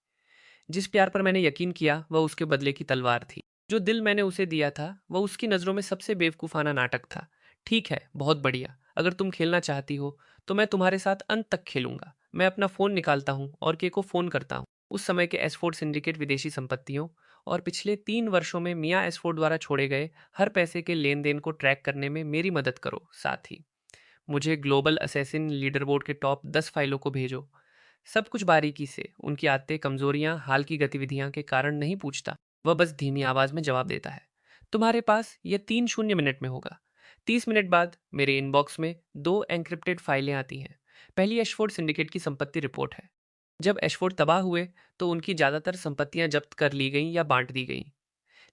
जिस प्यार पर मैंने यकीन किया वह उसके बदले की तलवार थी। जो दिल मैंने उसे दिया था वह उसकी नज़रों में सबसे बेवकूफ़ाना नाटक था। ठीक है, बहुत बढ़िया। अगर तुम खेलना चाहती हो तो मैं तुम्हारे साथ अंत तक खेलूंगा। मैं अपना फ़ोन निकालता हूँ और के को फ़ोन करता हूँ। उस समय के एसफोर्ड सिंडिकेट विदेशी संपत्तियों और पिछले 3 वर्षों में मियाँ एसफोर्ड द्वारा छोड़े गए हर पैसे के लेन देन को ट्रैक करने में मेरी मदद करो। साथ ही मुझे ग्लोबल असेसिन लीडरबोर्ड के टॉप 10 फाइलों को भेजो। सब कुछ बारीकी से, उनकी आदतें, कमजोरियां, हाल की गतिविधियां के कारण नहीं पूछता। वह बस धीमी आवाज में जवाब देता है, तुम्हारे पास यह 3 शून्य मिनट में होगा। 30 मिनट बाद मेरे इनबॉक्स में 2 एन्क्रिप्टेड फाइलें आती हैं। पहली एशफोर्ड सिंडिकेट की संपत्ति रिपोर्ट है। जब एशफोर्ड तबाह हुए तो उनकी ज्यादातर संपत्तियां जब्त कर ली गईं या बांट दी गईं।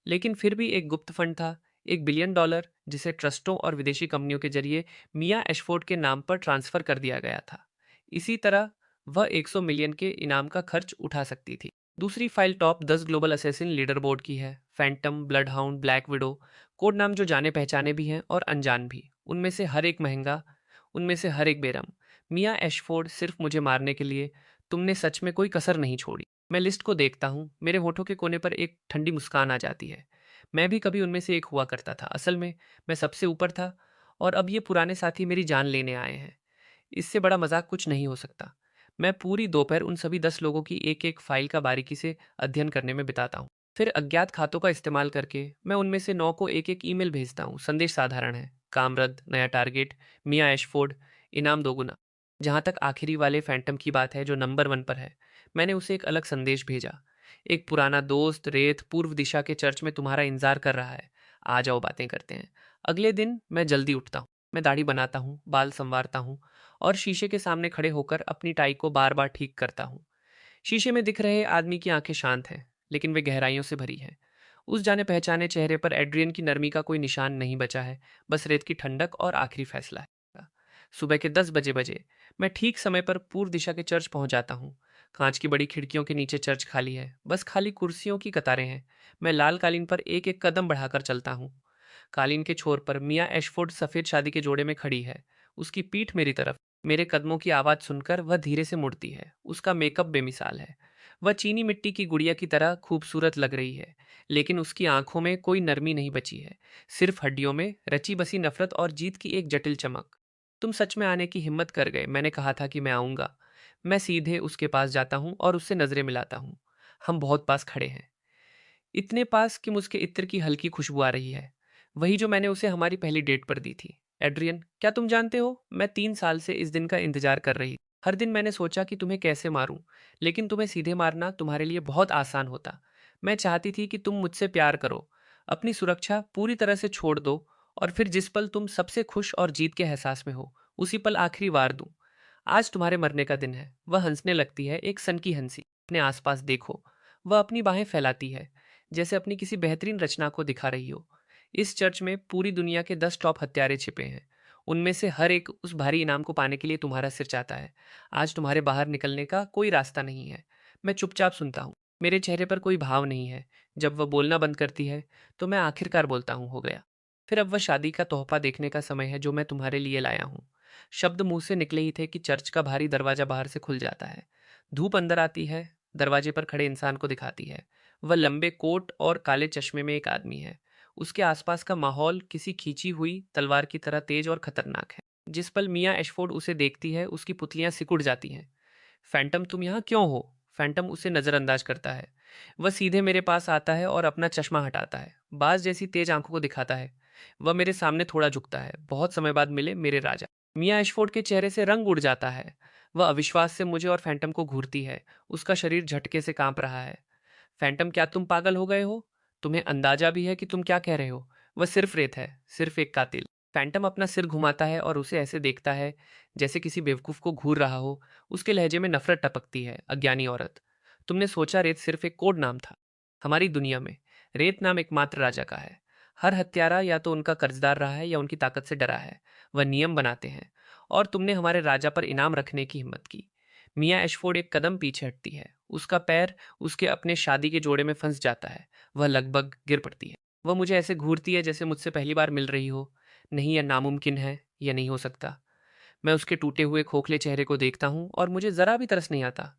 लेकिन फिर भी एक गुप्त फंड था, $1 बिलियन, जिसे ट्रस्टों और विदेशी कंपनियों के जरिए मियाँ एशफोर्ड के नाम पर ट्रांसफर कर दिया गया था। इसी तरह वह 100 मिलियन के इनाम का खर्च उठा सकती थी। दूसरी file top 10 global assassin leader board की है। Phantom, blood hound, black window, code नाम जो जाने पहचाने भी हैं और अनजान भी। उनमें से हर एक महंगा, उनमें से हर एक बेरम। मियाँ एशफोर्ड, सिर्फ मुझे मारने के लिए तुमने सच में कोई कसर नहीं छोड़ी। मैं लिस्ट को देखता हूँ, मेरे होठों के कोने पर एक ठंडी मुस्कान आ जाती है। मैं भी कभी उनमें से एक हुआ करता था। असल में मैं सबसे ऊपर था और अब ये पुराने साथी मेरी जान लेने आए हैं। इससे बड़ा मजाक कुछ नहीं हो सकता। मैं पूरी दोपहर उन सभी 10 लोगों की एक एक फाइल का बारीकी से अध्ययन करने में बिताता हूँ। फिर अज्ञात खातों का इस्तेमाल करके मैं उनमें से 9 को एक एक ईमेल भेजता हूँ। संदेश साधारण है, काम रद्द, नया टारगेट, मियाँ एशफोर्ड, इनाम दोगुना। जहाँ तक आखिरी वाले फैंटम की बात है जो नंबर 1 पर है, मैंने उसे एक अलग संदेश भेजा। एक पुराना दोस्त रेत पूर्व दिशा के चर्च में तुम्हारा इंतजार कर रहा है। आ जाओ, बातें करते हैं। अगले दिन मैं जल्दी उठता हूँ। मैं दाढ़ी बनाता हूँ, बाल संवारता हूँ और शीशे के सामने खड़े होकर अपनी टाई को बार बार ठीक करता हूँ। शीशे में दिख रहे आदमी की आंखें शांत हैं, लेकिन वे गहराइयों से भरी हैं। उस जाने पहचाने चेहरे पर एड्रियन की नरमी का कोई निशान नहीं बचा है, बस रेत की ठंडक और आखिरी फैसला है। सुबह के 10 बजे मैं ठीक समय पर पूर्व दिशा के चर्च पहुंच जाता हूँ। कांच की बड़ी खिड़कियों के नीचे चर्च खाली है, बस खाली कुर्सियों की कतारें हैं। मैं लाल कालीन पर एक एक कदम बढ़ाकर चलता हूँ। कालीन के छोर पर मियाँ एशफोर्ड सफेद शादी के जोड़े में खड़ी है, उसकी पीठ मेरी तरफ। मेरे कदमों की आवाज सुनकर वह धीरे से मुड़ती है। उसका मेकअप बेमिसाल है। वह चीनी मिट्टी की गुड़िया की तरह खूबसूरत लग रही है, लेकिन उसकी आंखों में कोई नरमी नहीं बची है, सिर्फ हड्डियों में रची बसी नफरत और जीत की एक जटिल चमक। तुम सच में आने की हिम्मत कर गए। मैंने कहा था कि मैं आऊंगा। मैं सीधे उसके पास जाता हूँ और उससे नजरें मिलाता हूँ। हम बहुत पास खड़े हैं, इतने पास कि मुझके इत्र की हल्की खुशबू आ रही है, वही जो मैंने उसे हमारी पहली डेट पर दी थी। एड्रियन, क्या तुम जानते हो, मैं 3 साल से इस दिन का इंतजार कर रही। हर दिन मैंने सोचा कि तुम्हें कैसे मारूं, लेकिन तुम्हें सीधे मारना तुम्हारे लिए बहुत आसान होता। मैं चाहती थी कि तुम मुझसे प्यार करो, अपनी सुरक्षा पूरी तरह से छोड़ दो, और फिर जिस पल तुम सबसे खुश और जीत के एहसास में हो, उसी पल आखिरी वार दूं। आज तुम्हारे मरने का दिन है। वह हंसने लगती है, एक सन की हंसी। अपने आसपास देखो। वह अपनी बाहें फैलाती है, जैसे अपनी किसी बेहतरीन रचना को दिखा रही हो। इस चर्च में पूरी दुनिया के 10 टॉप हत्यारे छिपे हैं। उनमें से हर एक उस भारी इनाम को पाने के लिए तुम्हारा सिर चाहता है। आज तुम्हारे बाहर निकलने का कोई रास्ता नहीं है। मैं चुपचाप सुनता हूँ। मेरे चेहरे पर कोई भाव नहीं है। जब वह बोलना बंद करती है तो मैं आखिरकार बोलता हूँ, हो गया। फिर अब वह शादी का तोहफा देखने का समय है जो मैं तुम्हारे लिए लाया हूँ। शब्द मुंह से निकले ही थे कि चर्च का भारी दरवाजा बाहर से खुल जाता है। धूप अंदर आती है, दरवाजे पर खड़े इंसान को दिखाती है। वह लंबे कोट और काले चश्मे में एक आदमी है। उसके आसपास का माहौल किसी खींची हुई तलवार की तरह तेज और खतरनाक है। जिस पल मियाँ एशफोर्ड उसे देखती है उसकी पुतलियां सिकुड़ जाती हैं। फैंटम, तुम यहाँ क्यों हो? फैंटम उसे नजरअंदाज करता है। वह सीधे मेरे पास आता है और अपना चश्मा हटाता है, बाज जैसी तेज आंखों को दिखाता है। वह मेरे सामने थोड़ा झुकता है। बहुत समय बाद मिले मेरे राजा। मियाँ एशफोर्ड के चेहरे से रंग उड़ जाता है। वह अविश्वास से मुझे और फैंटम को घूरती है। उसका शरीर झटके से कांप रहा है। फैंटम, क्या तुम पागल हो गए हो? तुम्हें अंदाजा भी है कि तुम क्या कह रहे हो? वह सिर्फ रेत है, सिर्फ एक कातिल। फैंटम अपना सिर घुमाता है और उसे ऐसे देखता है जैसे किसी बेवकूफ को घूर रहा हो। उसके लहजे में नफरत टपकती है। अज्ञानी औरत, तुमने सोचा रेत सिर्फ एक कोड नाम था। हमारी दुनिया में रेत नाम एकमात्र राजा का है। हर हत्यारा या तो उनका कर्जदार रहा है या उनकी ताकत से डरा है। वह नियम बनाते हैं और तुमने हमारे राजा पर इनाम रखने की हिम्मत की। मियाँ एशफोर्ड एक कदम पीछे हटती है। उसका पैर उसके अपने शादी के जोड़े में फंस जाता है। वह लगभग गिर पड़ती है। वह मुझे ऐसे घूरती है जैसे मुझसे पहली बार मिल रही हो। नहीं, यह नामुमकिन है, यह नहीं हो सकता। मैं उसके टूटे हुए खोखले चेहरे को देखता हूँ और मुझे जरा भी तरस नहीं आता।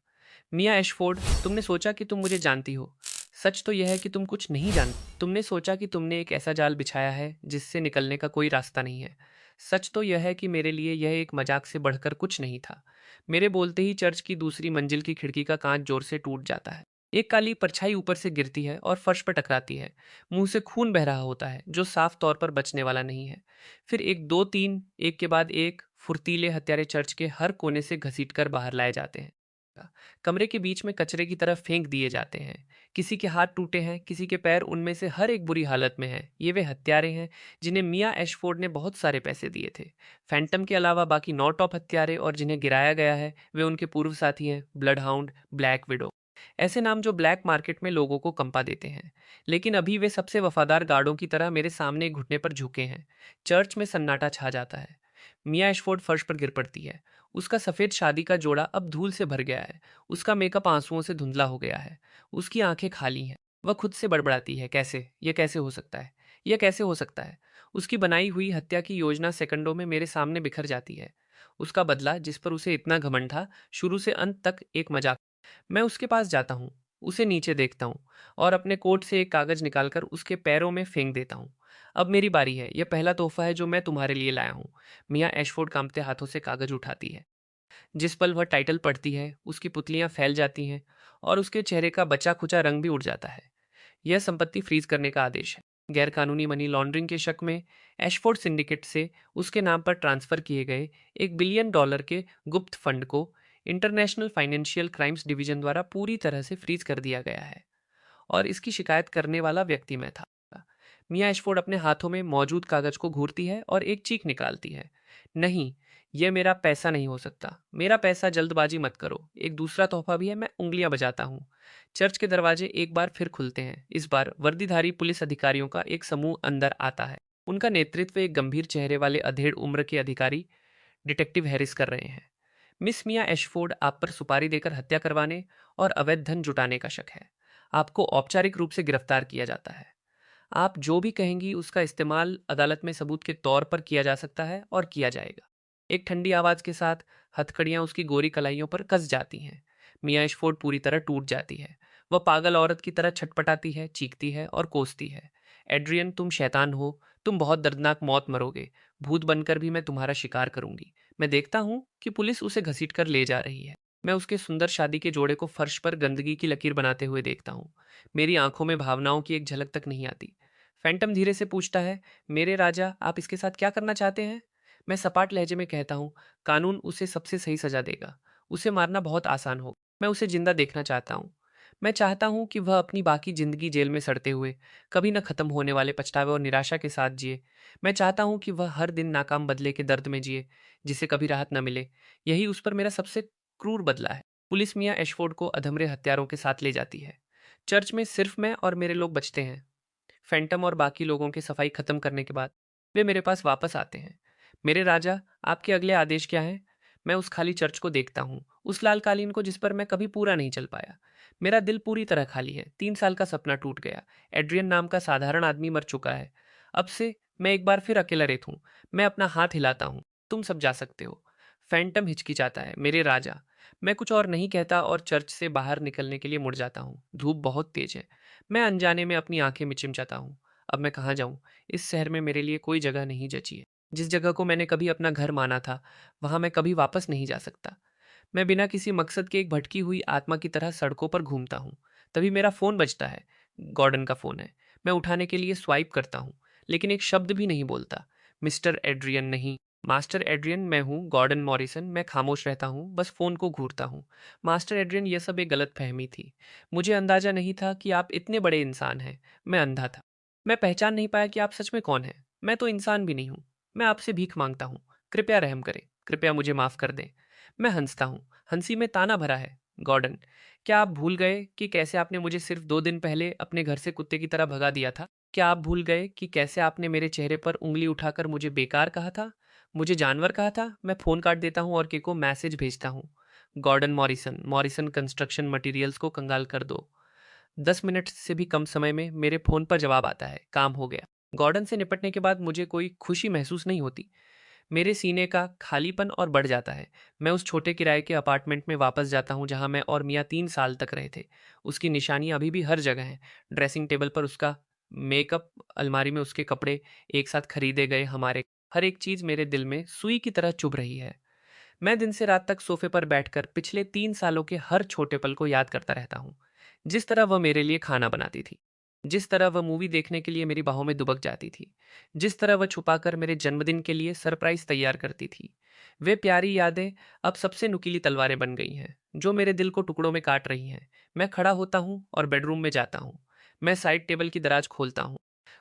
मियाँ एशफोर्ड, तुमने सोचा कि तुम मुझे जानती हो। सच तो यह है कि तुम कुछ नहीं जानती। तुमने सोचा कि तुमने एक ऐसा जाल बिछाया है जिससे निकलने का कोई रास्ता नहीं है। सच तो यह है कि मेरे लिए यह एक मजाक से बढ़कर कुछ नहीं था। मेरे बोलते ही चर्च की दूसरी मंजिल की खिड़की का कांच जोर से टूट जाता है। एक काली परछाई ऊपर से गिरती है और फर्श पर टकराती है। मुंह से खून बह रहा होता है जो साफ तौर पर बचने वाला नहीं है। फिर एक दो तीन, एक के बाद एक फुर्तीले हत्यारे चर्च के हर कोने से घसीटकर बाहर लाए जाते हैं। कमरे के बीच में कचरे की तरफ फेंक दिए जाते हैं। किसी के हाथ टूटे हैं, किसी के पैर, उनमें से हर एक बुरी हालत में है। ये वे हत्यारे हैं जिन्हें मियाँ एशफोर्ड ने बहुत सारे पैसे दिए थे। फैंटम के अलावा बाकी 9 टॉप हत्यारे और जिन्हें गिराया गया है वे उनके पूर्व साथी हैं, ब्लड हाउंड, ब्लैक विडो। ऐसे नाम जो ब्लैक मार्केट में लोगों को कंपा देते हैं। लेकिन अभी वे सबसे वफादार गार्डों की तरह मेरे सामने घुटने पर झुके हैं। चर्च में सन्नाटा छा जाता है। मियाँ एशफोर्ड फर्श पर गिर पड़ती है। उसका सफेद शादी का जोड़ा अब धूल से भर गया है। उसका मेकअप आंसुओं से धुंधला हो गया है। उसकी आंखें खाली हैं। वह खुद से बड़बड़ाती है, कैसे, यह कैसे हो सकता है, यह कैसे हो सकता है। उसकी बनाई हुई हत्या की योजना सेकंडों में मेरे सामने बिखर जाती है। उसका बदला, जिस पर उसे इतना घमंड था, शुरू से अंत तक एक मजाक। मैं उसके पास जाता हूँ, उसे नीचे देखता हूँ और अपने कोट से एक कागज निकालकर उसके पैरों में फेंक देता हूँ। अब मेरी बारी है। यह पहला तोहफा है जो मैं तुम्हारे लिए लाया हूँ। मियाँ एशफोर्ड कांपते हाथों से कागज उठाती है। जिस पल वह टाइटल पढ़ती है उसकी पुतलियां फैल जाती हैं और उसके चेहरे का बचा खुचा रंग भी उड़ जाता है। यह संपत्ति फ्रीज करने का आदेश है। गैरकानूनी मनी लॉन्ड्रिंग के शक में एशफोर्ड सिंडिकेट से उसके नाम पर ट्रांसफर किए गए $1 बिलियन के गुप्त फंड को इंटरनेशनल फाइनेंशियल क्राइम्स डिवीजन द्वारा पूरी तरह से फ्रीज कर दिया गया है और इसकी शिकायत करने वाला व्यक्ति मैं था। मियाँ एशफोर्ड अपने हाथों में मौजूद कागज को घूरती है और एक चीख निकालती है। नहीं, यह मेरा पैसा नहीं हो सकता। मेरा पैसा, जल्दबाजी मत करो। एक दूसरा तोहफा भी है। मैं उंगलियां बजाता हूँ। चर्च के दरवाजे एक बार फिर खुलते हैं। इस बार वर्दीधारी पुलिस अधिकारियों का एक समूह अंदर आता है। उनका नेतृत्व एक गंभीर चेहरे वाले अधेड़ उम्र के अधिकारी डिटेक्टिव हैरिस कर रहे हैं। मिस मिया एशफोर्ड, आप पर सुपारी देकर हत्या करवाने और अवैध धन जुटाने का शक है। आपको औपचारिक रूप से गिरफ्तार किया जाता है। आप जो भी कहेंगी उसका इस्तेमाल अदालत में सबूत के तौर पर किया जा सकता है और किया जाएगा। एक ठंडी आवाज के साथ हथकड़ियां उसकी गोरी कलाइयों पर कस जाती हैं। मियाँ एशफोर्ड पूरी तरह टूट जाती है। वह पागल औरत की तरह छटपटाती है, चीखती है और कोसती है। एड्रियन, तुम शैतान हो। तुम बहुत दर्दनाक मौत मरोगे। भूत बनकर भी मैं तुम्हारा शिकार करूंगी। मैं देखता हूँ कि पुलिस उसे घसीट कर ले जा रही है। मैं उसके सुंदर शादी के जोड़े को फर्श पर गंदगी की लकीर बनाते हुए देखता हूँ। मेरी आंखों में भावनाओं की एक झलक तक नहीं आती। फैंटम धीरे से पूछता है, मेरे राजा, आप इसके साथ क्या करना चाहते हैं? मैं सपाट लहजे में कहता हूँ, कानून उसे सबसे सही सजा देगा। उसे मारना बहुत आसान होगा। मैं उसे जिंदा देखना चाहता हूँ। मैं चाहता हूँ कि वह अपनी बाकी जिंदगी जेल में सड़ते हुए, कभी न खत्म होने वाले पछतावे और निराशा के साथ जिए। मैं चाहता हूँ कि वह हर दिन नाकाम बदले के दर्द में जिए, जिसे कभी राहत न मिले। यही उस पर मेरा सबसे क्रूर बदला है। पुलिस मियाँ एशफोर्ड को अधमरे हत्यारों के साथ ले जाती है। चर्च में सिर्फ मैं और मेरे लोग बचते हैं। फैंटम और बाकी लोगों की सफाई खत्म करने के बाद वे मेरे पास वापस आते हैं। मेरे राजा, आपके अगले आदेश क्या हैं? मैं उस खाली चर्च को देखता हूँ, उस लाल कालीन को जिस पर मैं कभी पूरा नहीं चल पाया। मेरा दिल पूरी तरह खाली है। 3 साल का सपना टूट गया। एड्रियन नाम का साधारण आदमी मर चुका है। अब से मैं एक बार फिर अकेला रेत हूँ। मैं अपना हाथ हिलाता हूँ, तुम सब जा सकते हो। फैंटम हिचकिचाता है, मेरे राजा। मैं कुछ और नहीं कहता और चर्च से बाहर निकलने के लिए मुड़ जाता हूँ। धूप बहुत तेज है। मैं अनजाने में अपनी आंखें मिचमिचाता हूँ। अब मैं कहाँ जाऊँ? इस शहर में मेरे लिए कोई जगह नहीं जची है। जिस जगह को मैंने कभी अपना घर माना था, वहां मैं कभी वापस नहीं जा सकता। मैं बिना किसी मकसद के एक भटकी हुई आत्मा की तरह सड़कों पर घूमता हूँ। तभी मेरा फोन बजता है। गॉर्डन का फोन है। मैं उठाने के लिए स्वाइप करता हूँ, लेकिन एक शब्द भी नहीं बोलता। मिस्टर एड्रियन नहीं, मास्टर एड्रियन मैं हूँ, गॉर्डन मॉरिसन। मैं खामोश रहता हूँ, बस फोन को घूरता हूँ। मास्टर एड्रियन, यह सब एक गलत फहमी थी। मुझे अंदाजा नहीं था कि आप इतने बड़े इंसान हैं। मैं अंधा था। मैं पहचान नहीं पाया कि आप सच में कौन हैं। मैं तो इंसान भी नहीं हूँ। मैं आपसे भीख मांगता हूँ। कृपया रहम करें। कृपया मुझे माफ कर दें। मैं हंसता हूँ। हंसी में ताना भरा है। गॉर्डन, क्या आप भूल गए कि कैसे आपने मुझे सिर्फ 2 दिन पहले अपने घर से कुत्ते की तरह भगा दिया था? क्या आप भूल गए कि कैसे आपने मेरे चेहरे पर उंगली उठाकर मुझे बेकार कहा था? मुझे जानवर कहा था? मैं फोन काट देता हूँ और के को मैसेज भेजता हूँ। Gordon Morrison, Morrison construction materials को कंगाल कर दो। 10 मिनट से भी कम समय में मेरे फोन पर जवाब आता है, काम हो गया। गॉर्डन से निपटने के बाद मुझे कोई खुशी महसूस नहीं होती। मेरे सीने का खालीपन और बढ़ जाता है। मैं उस छोटे किराए के अपार्टमेंट में वापस जाता हूँ जहाँ मैं और मियाँ 3 साल तक रहे थे। उसकी निशानियाँ अभी भी हर जगह हैं। ड्रेसिंग टेबल पर उसका मेकअप, अलमारी में उसके कपड़े, एक साथ खरीदे गए हमारे। हर एक चीज़ मेरे दिल में सुई की तरह चुभ रही है। मैं दिन से रात तक सोफे पर बैठकर पिछले 3 सालों के हर छोटे पल को याद करता रहता हूँ। जिस तरह वह मेरे लिए खाना बनाती थी, जिस तरह वह मूवी देखने के लिए मेरी बाहों में दुबक जाती थी, जिस तरह वह छुपाकर मेरे जन्मदिन के लिए सरप्राइज तैयार करती थी। वे प्यारी यादें अब सबसे नुकीली तलवारें बन गई हैं, जो मेरे दिल को टुकड़ों में काट रही हैं। मैं खड़ा होता हूँ और बेडरूम में जाता हूँ। मैं साइड टेबल की दराज खोलता हूँ।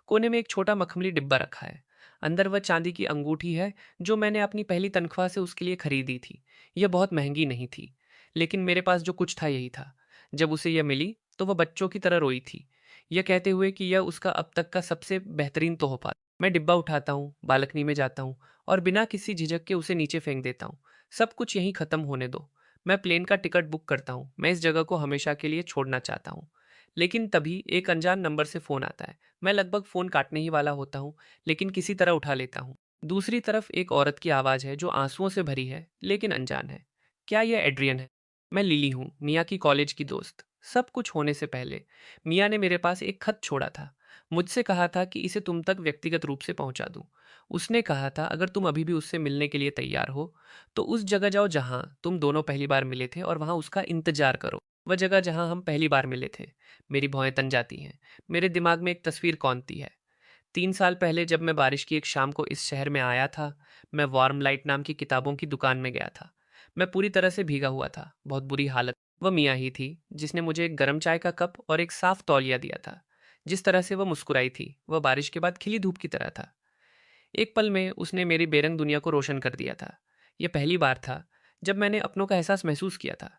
कोने में एक छोटा मखमली डिब्बा रखा है। अंदर वह चांदी की अंगूठी है जो मैंने अपनी पहली तनख्वाह से उसके लिए खरीदी थी। यह बहुत महंगी नहीं थी, लेकिन मेरे पास जो कुछ था यही था। जब उसे यह मिली तो वह बच्चों की तरह रोई थी, यह कहते हुए कि यह उसका अब तक का सबसे बेहतरीन तोहफा। मैं डिब्बा उठाता हूँ, बालकनी में जाता हूँ और बिना किसी झिझक के उसे नीचे फेंक देता हूँ। सब कुछ यहीं खत्म होने दो। मैं प्लेन का टिकट बुक करता हूँ। मैं इस जगह को हमेशा के लिए छोड़ना चाहता हूँ। लेकिन तभी एक अनजान नंबर से फोन आता है। मैं लगभग फोन काटने ही वाला होता हूँ, लेकिन किसी तरह उठा लेता हूँ। दूसरी तरफ एक औरत की आवाज़ है जो आंसुओं से भरी है, लेकिन अनजान है। क्या यह एड्रियन है? मैं लिली हूँ, मिया की कॉलेज की दोस्त। सब कुछ होने से पहले मिया ने मेरे पास एक खत छोड़ा था। मुझसे कहा था कि इसे तुम तक व्यक्तिगत रूप से पहुंचा दूं। उसने कहा था अगर तुम अभी भी उससे मिलने के लिए तैयार हो तो उस जगह जाओ जहां तुम दोनों पहली बार मिले थे और वहां उसका इंतजार करो। वह जगह जहां हम पहली बार मिले थे। मेरी भौहें तन जाती हैं। मेरे दिमाग में एक तस्वीर कौंती है। 3 साल पहले जब मैं बारिश की एक शाम को इस शहर में आया था, मैं वार्म लाइट नाम की किताबों की दुकान में गया था। मैं पूरी तरह से भीगा हुआ था, बहुत बुरी हालत। वह मियाँ ही थी जिसने मुझे एक गर्म चाय का कप और एक साफ तौलिया दिया था। जिस तरह से वह मुस्कुराई थी, वह बारिश के बाद खिली धूप की तरह था। एक पल में उसने मेरी बेरंग दुनिया को रोशन कर दिया था। यह पहली बार था जब मैंने अपनों का एहसास महसूस किया था।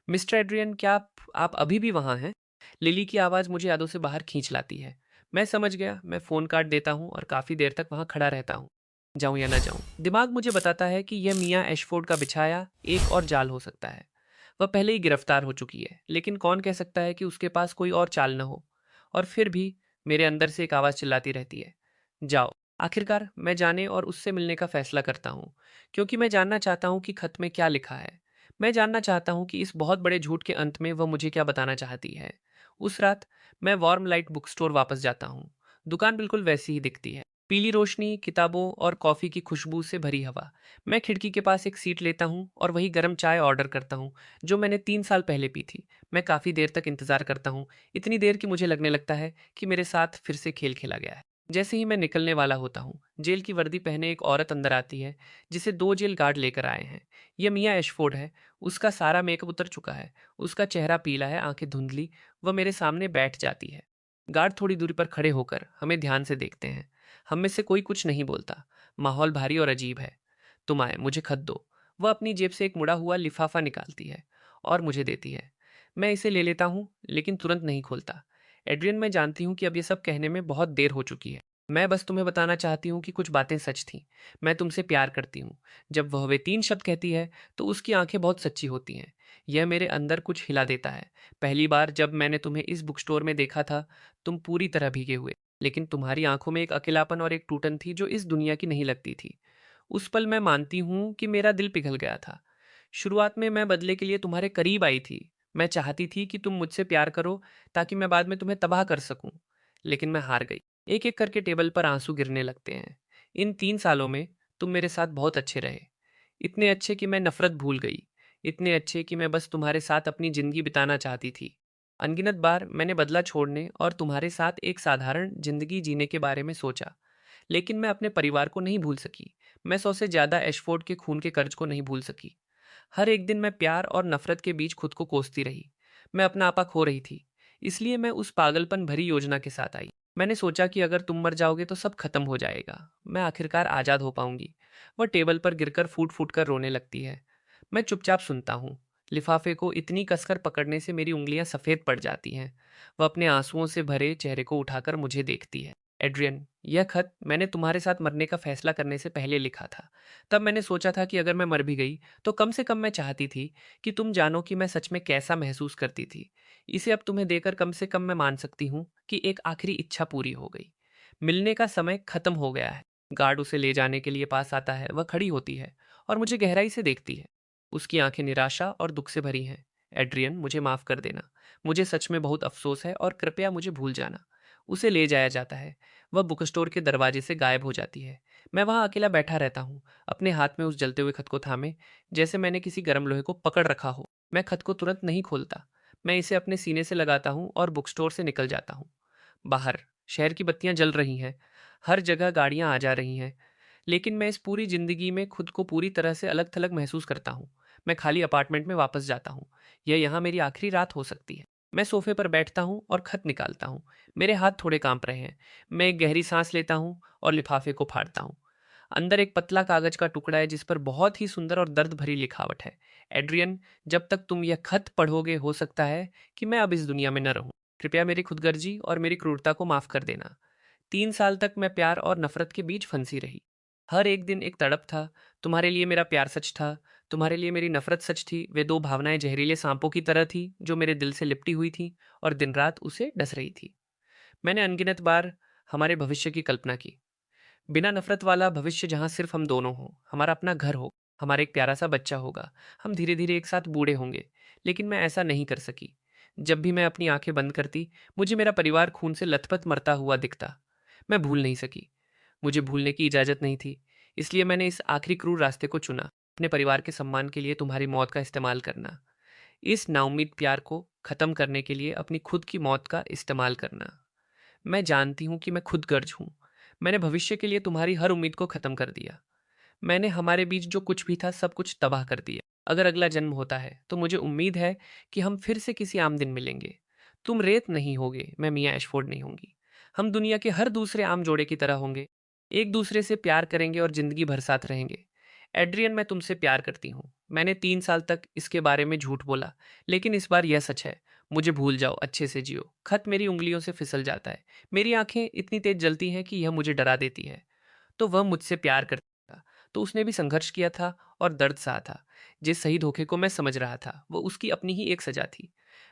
मिस्टर एड्रियन, क्या आप अभी भी वहां हैं? लिली की आवाज़ मुझे यादों से बाहर खींच लाती है। मैं समझ गया। मैं फ़ोन काट देता हूँ और काफ़ी देर तक वहां खड़ा रहता हूँ। जाऊं या ना जाऊं, दिमाग मुझे बताता है कि यह मियाँ एशफोर्ड का बिछाया एक और जाल हो सकता है। वह पहले ही गिरफ्तार हो चुकी है, लेकिन कौन कह सकता है कि उसके पास कोई और चाल न हो। और फिर भी मेरे अंदर से एक आवाज़ चिल्लाती रहती है, जाओ। आखिरकार मैं जाने और उससे मिलने का फैसला करता हूँ, क्योंकि मैं जानना चाहता हूँ कि खत में क्या लिखा है। मैं जानना चाहता हूँ कि इस बहुत बड़े झूठ के अंत में वह मुझे क्या बताना चाहती है। उस रात मैं वार्म लाइट बुक स्टोर वापस जाता हूँ। दुकान बिल्कुल वैसी ही दिखती है। पीली रोशनी, किताबों और कॉफ़ी की खुशबू से भरी हवा। मैं खिड़की के पास एक सीट लेता हूँ और वही गर्म चाय ऑर्डर करता हूँ जो मैंने 3 साल पहले पी थी। मैं काफ़ी देर तक इंतज़ार करता हूँ, इतनी देर कि मुझे लगने लगता है कि मेरे साथ फिर से खेल खेला गया है। जैसे ही मैं निकलने वाला होता हूँ, जेल की वर्दी पहने एक औरत अंदर आती है, जिसे 2 जेल गार्ड लेकर आए हैं। यह मियाँ एशफोर्ड है। उसका सारा मेकअप उतर चुका है। उसका चेहरा पीला है, आंखें धुंधली। वह मेरे सामने बैठ जाती है। गार्ड थोड़ी दूरी पर खड़े होकर हमें ध्यान से देखते हैं। हम में से कोई कुछ नहीं बोलता। माहौल भारी और अजीब है। तुम आए, मुझे खत दो। वह अपनी जेब से एक मुड़ा हुआ लिफाफा निकालती है और मुझे देती है। मैं इसे ले लेता हूँ, लेकिन तुरंत नहीं खोलता। एड्रियन, मैं जानती हूँ कि अब ये सब कहने में बहुत देर हो चुकी है। मैं बस तुम्हें बताना चाहती हूँ कि कुछ बातें सच थीं। मैं तुमसे प्यार करती हूँ। जब वह वे 3 शब्द कहती है तो उसकी आंखें बहुत सच्ची होती हैं। यह मेरे अंदर कुछ हिला देता है। पहली बार जब मैंने तुम्हें इस बुक स्टोर में देखा था, तुम पूरी तरह भीगे हुए, लेकिन तुम्हारी आंखों में एक अकेलापन और एक टूटन थी जो इस दुनिया की नहीं लगती थी। उस पल मैं मानती हूँ कि मेरा दिल पिघल गया था। शुरुआत में मैं बदले के लिए तुम्हारे करीब आई थी। मैं चाहती थी कि तुम मुझसे प्यार करो ताकि मैं बाद में तुम्हें तबाह कर सकूं। लेकिन मैं हार गई। एक एक करके टेबल पर आंसू गिरने लगते हैं। इन 3 सालों में तुम मेरे साथ बहुत अच्छे रहे। इतने अच्छे कि मैं नफरत भूल गई। इतने अच्छे कि मैं बस तुम्हारे साथ अपनी जिंदगी बिताना चाहती थी। अनगिनत बार मैंने बदला छोड़ने और तुम्हारे साथ एक साधारण जिंदगी जीने के बारे में सोचा। लेकिन मैं अपने परिवार को नहीं भूल सकी। मैं 100 से ज्यादा एशफोर्ड के खून के कर्ज को नहीं भूल सकी। हर एक दिन मैं प्यार और नफरत के बीच खुद को कोसती रही। मैं अपना आपा खो रही थी। इसलिए मैं उस पागलपन भरी योजना के साथ आई। मैंने सोचा कि अगर तुम मर जाओगे तो सब खत्म हो जाएगा, मैं आखिरकार आज़ाद हो पाऊंगी। वह टेबल पर गिरकर फूट फूट कर रोने लगती है। मैं चुपचाप सुनता हूँ। लिफाफे को इतनी कसकर पकड़ने से मेरी उंगलियां सफ़ेद पड़ जाती हैं। वह अपने आंसुओं से भरे चेहरे को उठाकर मुझे देखती है। एड्रियन, यह खत मैंने तुम्हारे साथ मरने का फैसला करने से पहले लिखा था। तब मैंने सोचा था कि अगर मैं मर भी गई तो कम से कम मैं चाहती थी कि तुम जानो कि मैं सच में कैसा महसूस करती थी। इसे अब तुम्हें देकर कम से कम मैं मान सकती हूँ कि एक आखिरी इच्छा पूरी हो गई। मिलने का समय खत्म हो गया है। गार्ड उसे ले जाने के लिए पास आता है। वह खड़ी होती है और मुझे गहराई से देखती है। उसकी आंखें निराशा और दुख से भरी हैं। एड्रियन, मुझे माफ कर देना। मुझे सच में बहुत अफसोस है और कृपया मुझे भूल जाना। उसे ले जाया जाता है। वह बुक स्टोर के दरवाजे से गायब हो जाती है। मैं वहां अकेला बैठा रहता हूँ, अपने हाथ में उस जलते हुए खत को थामे, जैसे मैंने किसी गर्म लोहे को पकड़ रखा हो। मैं खत को तुरंत नहीं खोलता। मैं इसे अपने सीने से लगाता हूँ और बुक स्टोर से निकल जाता हूँ। बाहर शहर की बत्तियां जल रही हैं। हर जगह गाड़ियां आ जा रही हैं। लेकिन मैं इस पूरी जिंदगी में खुद को पूरी तरह से अलग थलग महसूस करता हूँ। मैं खाली अपार्टमेंट में वापस जाता हूँ। यह यहाँ मेरी आखिरी रात हो सकती है। मैं सोफे पर बैठता हूँ और खत निकालता हूँ। मेरे हाथ थोड़े कांप रहे हैं। मैं एक गहरी सांस लेता हूँ और लिफाफे को फाड़ता हूँ। अंदर एक पतला कागज का टुकड़ा है जिस पर बहुत ही सुंदर और दर्द भरी लिखावट है। एड्रियन, जब तक तुम यह खत पढ़ोगे हो सकता है कि मैं अब इस दुनिया में न रहूं। कृपया मेरी खुदगर्जी और मेरी क्रूरता को माफ कर देना। 3 साल तक मैं प्यार और नफरत के बीच फंसी रही। हर एक दिन एक तड़प था। तुम्हारे लिए मेरा प्यार सच था, तुम्हारे लिए मेरी नफरत सच थी। वे दो भावनाएं जहरीले सांपों की तरह थी जो मेरे दिल से लिपटी हुई थी और दिन रात उसे डस रही थी। मैंने अनगिनत बार हमारे भविष्य की कल्पना की। बिना नफरत वाला भविष्य जहां सिर्फ हम दोनों हों, हमारा अपना घर हो, हमारा एक प्यारा सा बच्चा होगा। हम धीरे धीरे एक साथ बूढ़े होंगे। लेकिन मैं ऐसा नहीं कर सकी। जब भी मैं अपनी आंखें बंद करती, मुझे मेरा परिवार खून से लथपथ मरता हुआ दिखता। मैं भूल नहीं सकी। मुझे भूलने की इजाजत नहीं थी। इसलिए मैंने इस आखिरी क्रूर रास्ते को चुना, अपने परिवार के सम्मान के लिए तुम्हारी मौत का इस्तेमाल करना। इस नाउम्मीद प्यार को खत्म करने के लिए अपनी खुद की मौत का इस्तेमाल करना। मैं जानती हूँ कि मैं खुद गर्ज हूँ। मैंने भविष्य के लिए तुम्हारी हर उम्मीद को खत्म कर दिया। मैंने हमारे बीच जो कुछ भी था सब कुछ तबाह कर दिया। अगर अगला जन्म होता है तो मुझे उम्मीद है कि हम फिर से किसी आम दिन मिलेंगे। तुम रेत नहीं होगे, मैं मियाँ एशफोर्ड नहीं होंगी। हम दुनिया के हर दूसरे आम जोड़े की तरह होंगे। एक दूसरे से प्यार करेंगे और जिंदगी भर साथ रहेंगे। एड्रियन, मैं तुमसे प्यार करती हूँ। मैंने 3 साल तक इसके बारे में झूठ बोला, लेकिन इस बार यह सच है। मुझे भूल जाओ, अच्छे से जियो। खत मेरी उंगलियों से फिसल जाता है। मेरी आंखें इतनी तेज जलती हैं कि यह मुझे डरा देती है। तो वह मुझसे प्यार करता था, तो उसने भी संघर्ष किया था और दर्द सहा था। जिस सही धोखे को मैं समझ रहा था वो उसकी अपनी ही एक सजा थी।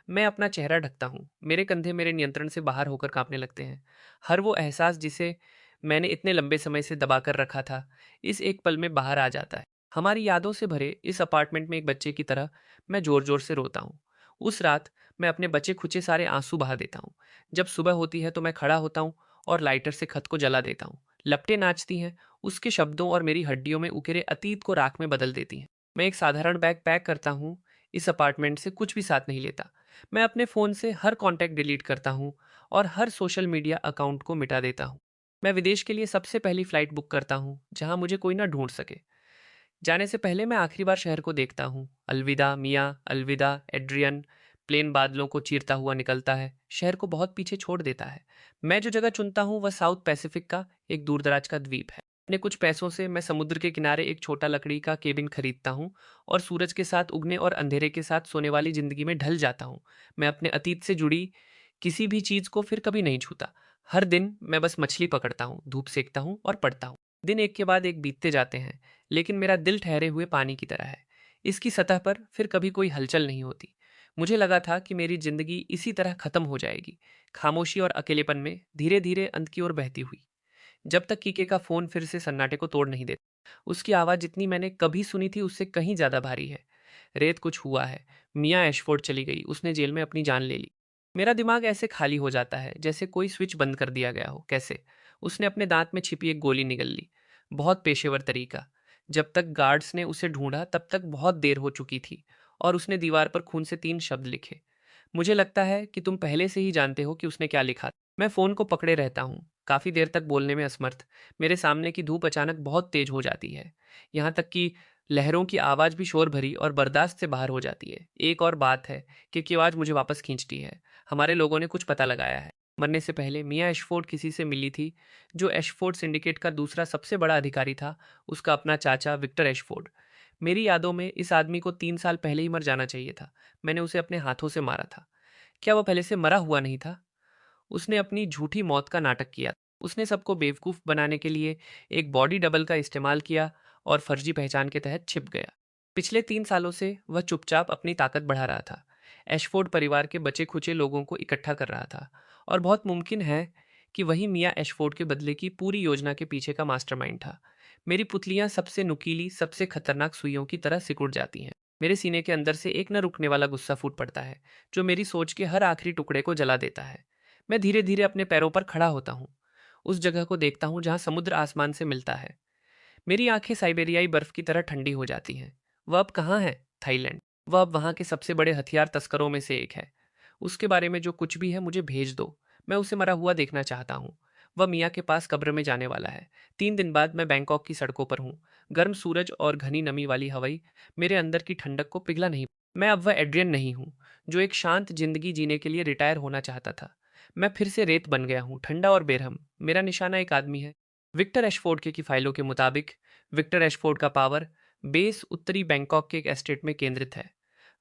मैं अपना चेहरा ढकता हूँ। मेरे कंधे मेरे नियंत्रण से बाहर होकर कांपने लगते हैं। हर वो एहसास जिसे मैंने इतने लंबे समय से दबा कर रखा था, इस एक पल में बाहर आ जाता है। हमारी यादों से भरे इस अपार्टमेंट में एक बच्चे की तरह मैं जोर जोर से रोता हूँ। उस रात मैं अपने बचे खुचे सारे आंसू बहा देता हूँ। जब सुबह होती है तो मैं खड़ा होता हूँ और लाइटर से खत को जला देता हूँ। लपटें नाचती हैं, उसके शब्दों और मेरी हड्डियों में उकेरे अतीत को राख में बदल देती हैं। मैं एक साधारण बैग पैक करता हूँ। इस अपार्टमेंट से कुछ भी साथ नहीं लेता। मैं अपने फ़ोन से हर कॉन्टैक्ट डिलीट करता हूँ और हर सोशल मीडिया अकाउंट को मिटा देता हूँ। मैं विदेश के लिए सबसे पहली फ़्लाइट बुक करता हूँ, जहाँ मुझे कोई ना ढूंढ सके। जाने से पहले मैं आखिरी बार शहर को देखता हूँ। अलविदा मियाँ, अलविदा एड्रियन। प्लेन बादलों को चीरता हुआ निकलता है, शहर को बहुत पीछे छोड़ देता है। मैं जो जगह चुनता हूँ वह साउथ पैसिफिक का एक दूरदराज का द्वीप है। अपने कुछ पैसों से मैं समुद्र के किनारे एक छोटा लकड़ी का केबिन खरीदता हूँ और सूरज के साथ उगने और अंधेरे के साथ सोने वाली जिंदगी में ढल जाता हूँ। मैं अपने अतीत से जुड़ी किसी भी चीज को फिर कभी नहीं छूता। हर दिन मैं बस मछली पकड़ता हूँ, धूप सेकता हूँ और पढ़ता हूँ। दिन एक के बाद एक बीतते जाते हैं, लेकिन मेरा दिल ठहरे हुए पानी की तरह है। इसकी सतह पर फिर कभी कोई हलचल नहीं होती। मुझे लगा था कि मेरी जिंदगी इसी तरह खत्म हो जाएगी, खामोशी और अकेलेपन में धीरे धीरे अंत की ओर बहती हुई, जब तक कीके का फोन फिर से सन्नाटे को तोड़ नहीं देता। उसकी आवाज जितनी मैंने कभी सुनी थी उससे कहीं ज्यादा भारी है। रेत, कुछ हुआ है। मियाँ एशफोर्ड चली गई, उसने जेल में अपनी जान ले ली। मेरा दिमाग ऐसे खाली हो जाता है जैसे कोई स्विच बंद कर दिया गया हो। कैसे? उसने अपने दांत में छिपी एक गोली निगल ली। बहुत पेशेवर तरीका। जब तक गार्ड्स ने उसे ढूंढा तब तक बहुत देर हो चुकी थी और उसने दीवार पर खून से 3 शब्द लिखे। मुझे लगता है कि तुम पहले से ही जानते हो कि उसने क्या लिखा। मैं फोन को पकड़े रहता हूँ, काफी देर तक बोलने में असमर्थ। मेरे सामने की धूप अचानक बहुत तेज हो जाती है, यहाँ तक कि लहरों की आवाज भी शोर भरी और बर्दाश्त से बाहर हो जाती है। एक और बात है कि आवाज मुझे वापस खींचती है। हमारे लोगों ने कुछ पता लगाया है। मरने से पहले मियाँ एशफोर्ड किसी से मिली थी, जो एशफोर्ड सिंडिकेट का दूसरा सबसे बड़ा अधिकारी था, उसका अपना चाचा विक्टर एशफोर्ड। मेरी यादों में इस आदमी को 3 साल पहले ही मर जाना चाहिए था। मैंने उसे अपने हाथों से मारा था। क्या वो पहले से मरा हुआ नहीं था? उसने अपनी झूठी मौत का नाटक किया। उसने सबको बेवकूफ़ बनाने के लिए एक बॉडी डबल का इस्तेमाल किया और फर्जी पहचान के तहत छिप गया। पिछले 3 सालों से वह चुपचाप अपनी ताकत बढ़ा रहा था। एशफोर्ड परिवार के बचे खुचे लोगों को इकट्ठा कर रहा था और बहुत मुमकिन है कि वही मियाँ एशफोर्ड के बदले की पूरी योजना के पीछे का मास्टरमाइंड था। मेरी पुतलियां सबसे नुकीली, सबसे खतरनाक सुइयों की तरह सिकुड़ जाती हैं। मेरे सीने के अंदर से एक न रुकने वाला गुस्सा फूट पड़ता है, जो मेरी सोच के हर आखिरी टुकड़े को जला देता है। मैं धीरे धीरे अपने पैरों पर खड़ा होता हूँ। उस जगह को देखता हूँ जहाँ समुद्र आसमान से मिलता है। मेरी आंखें साइबेरियाई बर्फ की तरह ठंडी हो जाती हैं। वह अब कहाँ है? थाईलैंड। वह अब वहाँ के सबसे बड़े हथियार तस्करों में से एक है। उसके बारे में जो कुछ भी है मुझे भेज दो। मैं उसे मरा हुआ देखना चाहता हूँ। वह मियाँ के पास कब्र में जाने वाला है। 3 दिन बाद मैं बैंकॉक की सड़कों पर हूँ। गर्म सूरज और घनी नमी वाली हवाई मेरे अंदर की ठंडक को पिघला नहीं। मैं अब वह एड्रियन नहीं हूँ जो एक शांत जिंदगी जीने के लिए रिटायर होना चाहता था। मैं फिर से रेत बन गया हूँ, ठंडा और बेरहम। मेरा निशाना एक आदमी है। विक्टर एशफोर्ड की फाइलों के मुताबिक विक्टर एशफोर्ड का पावर बेस उत्तरी बैंकॉक के एक एस्टेट में केंद्रित है।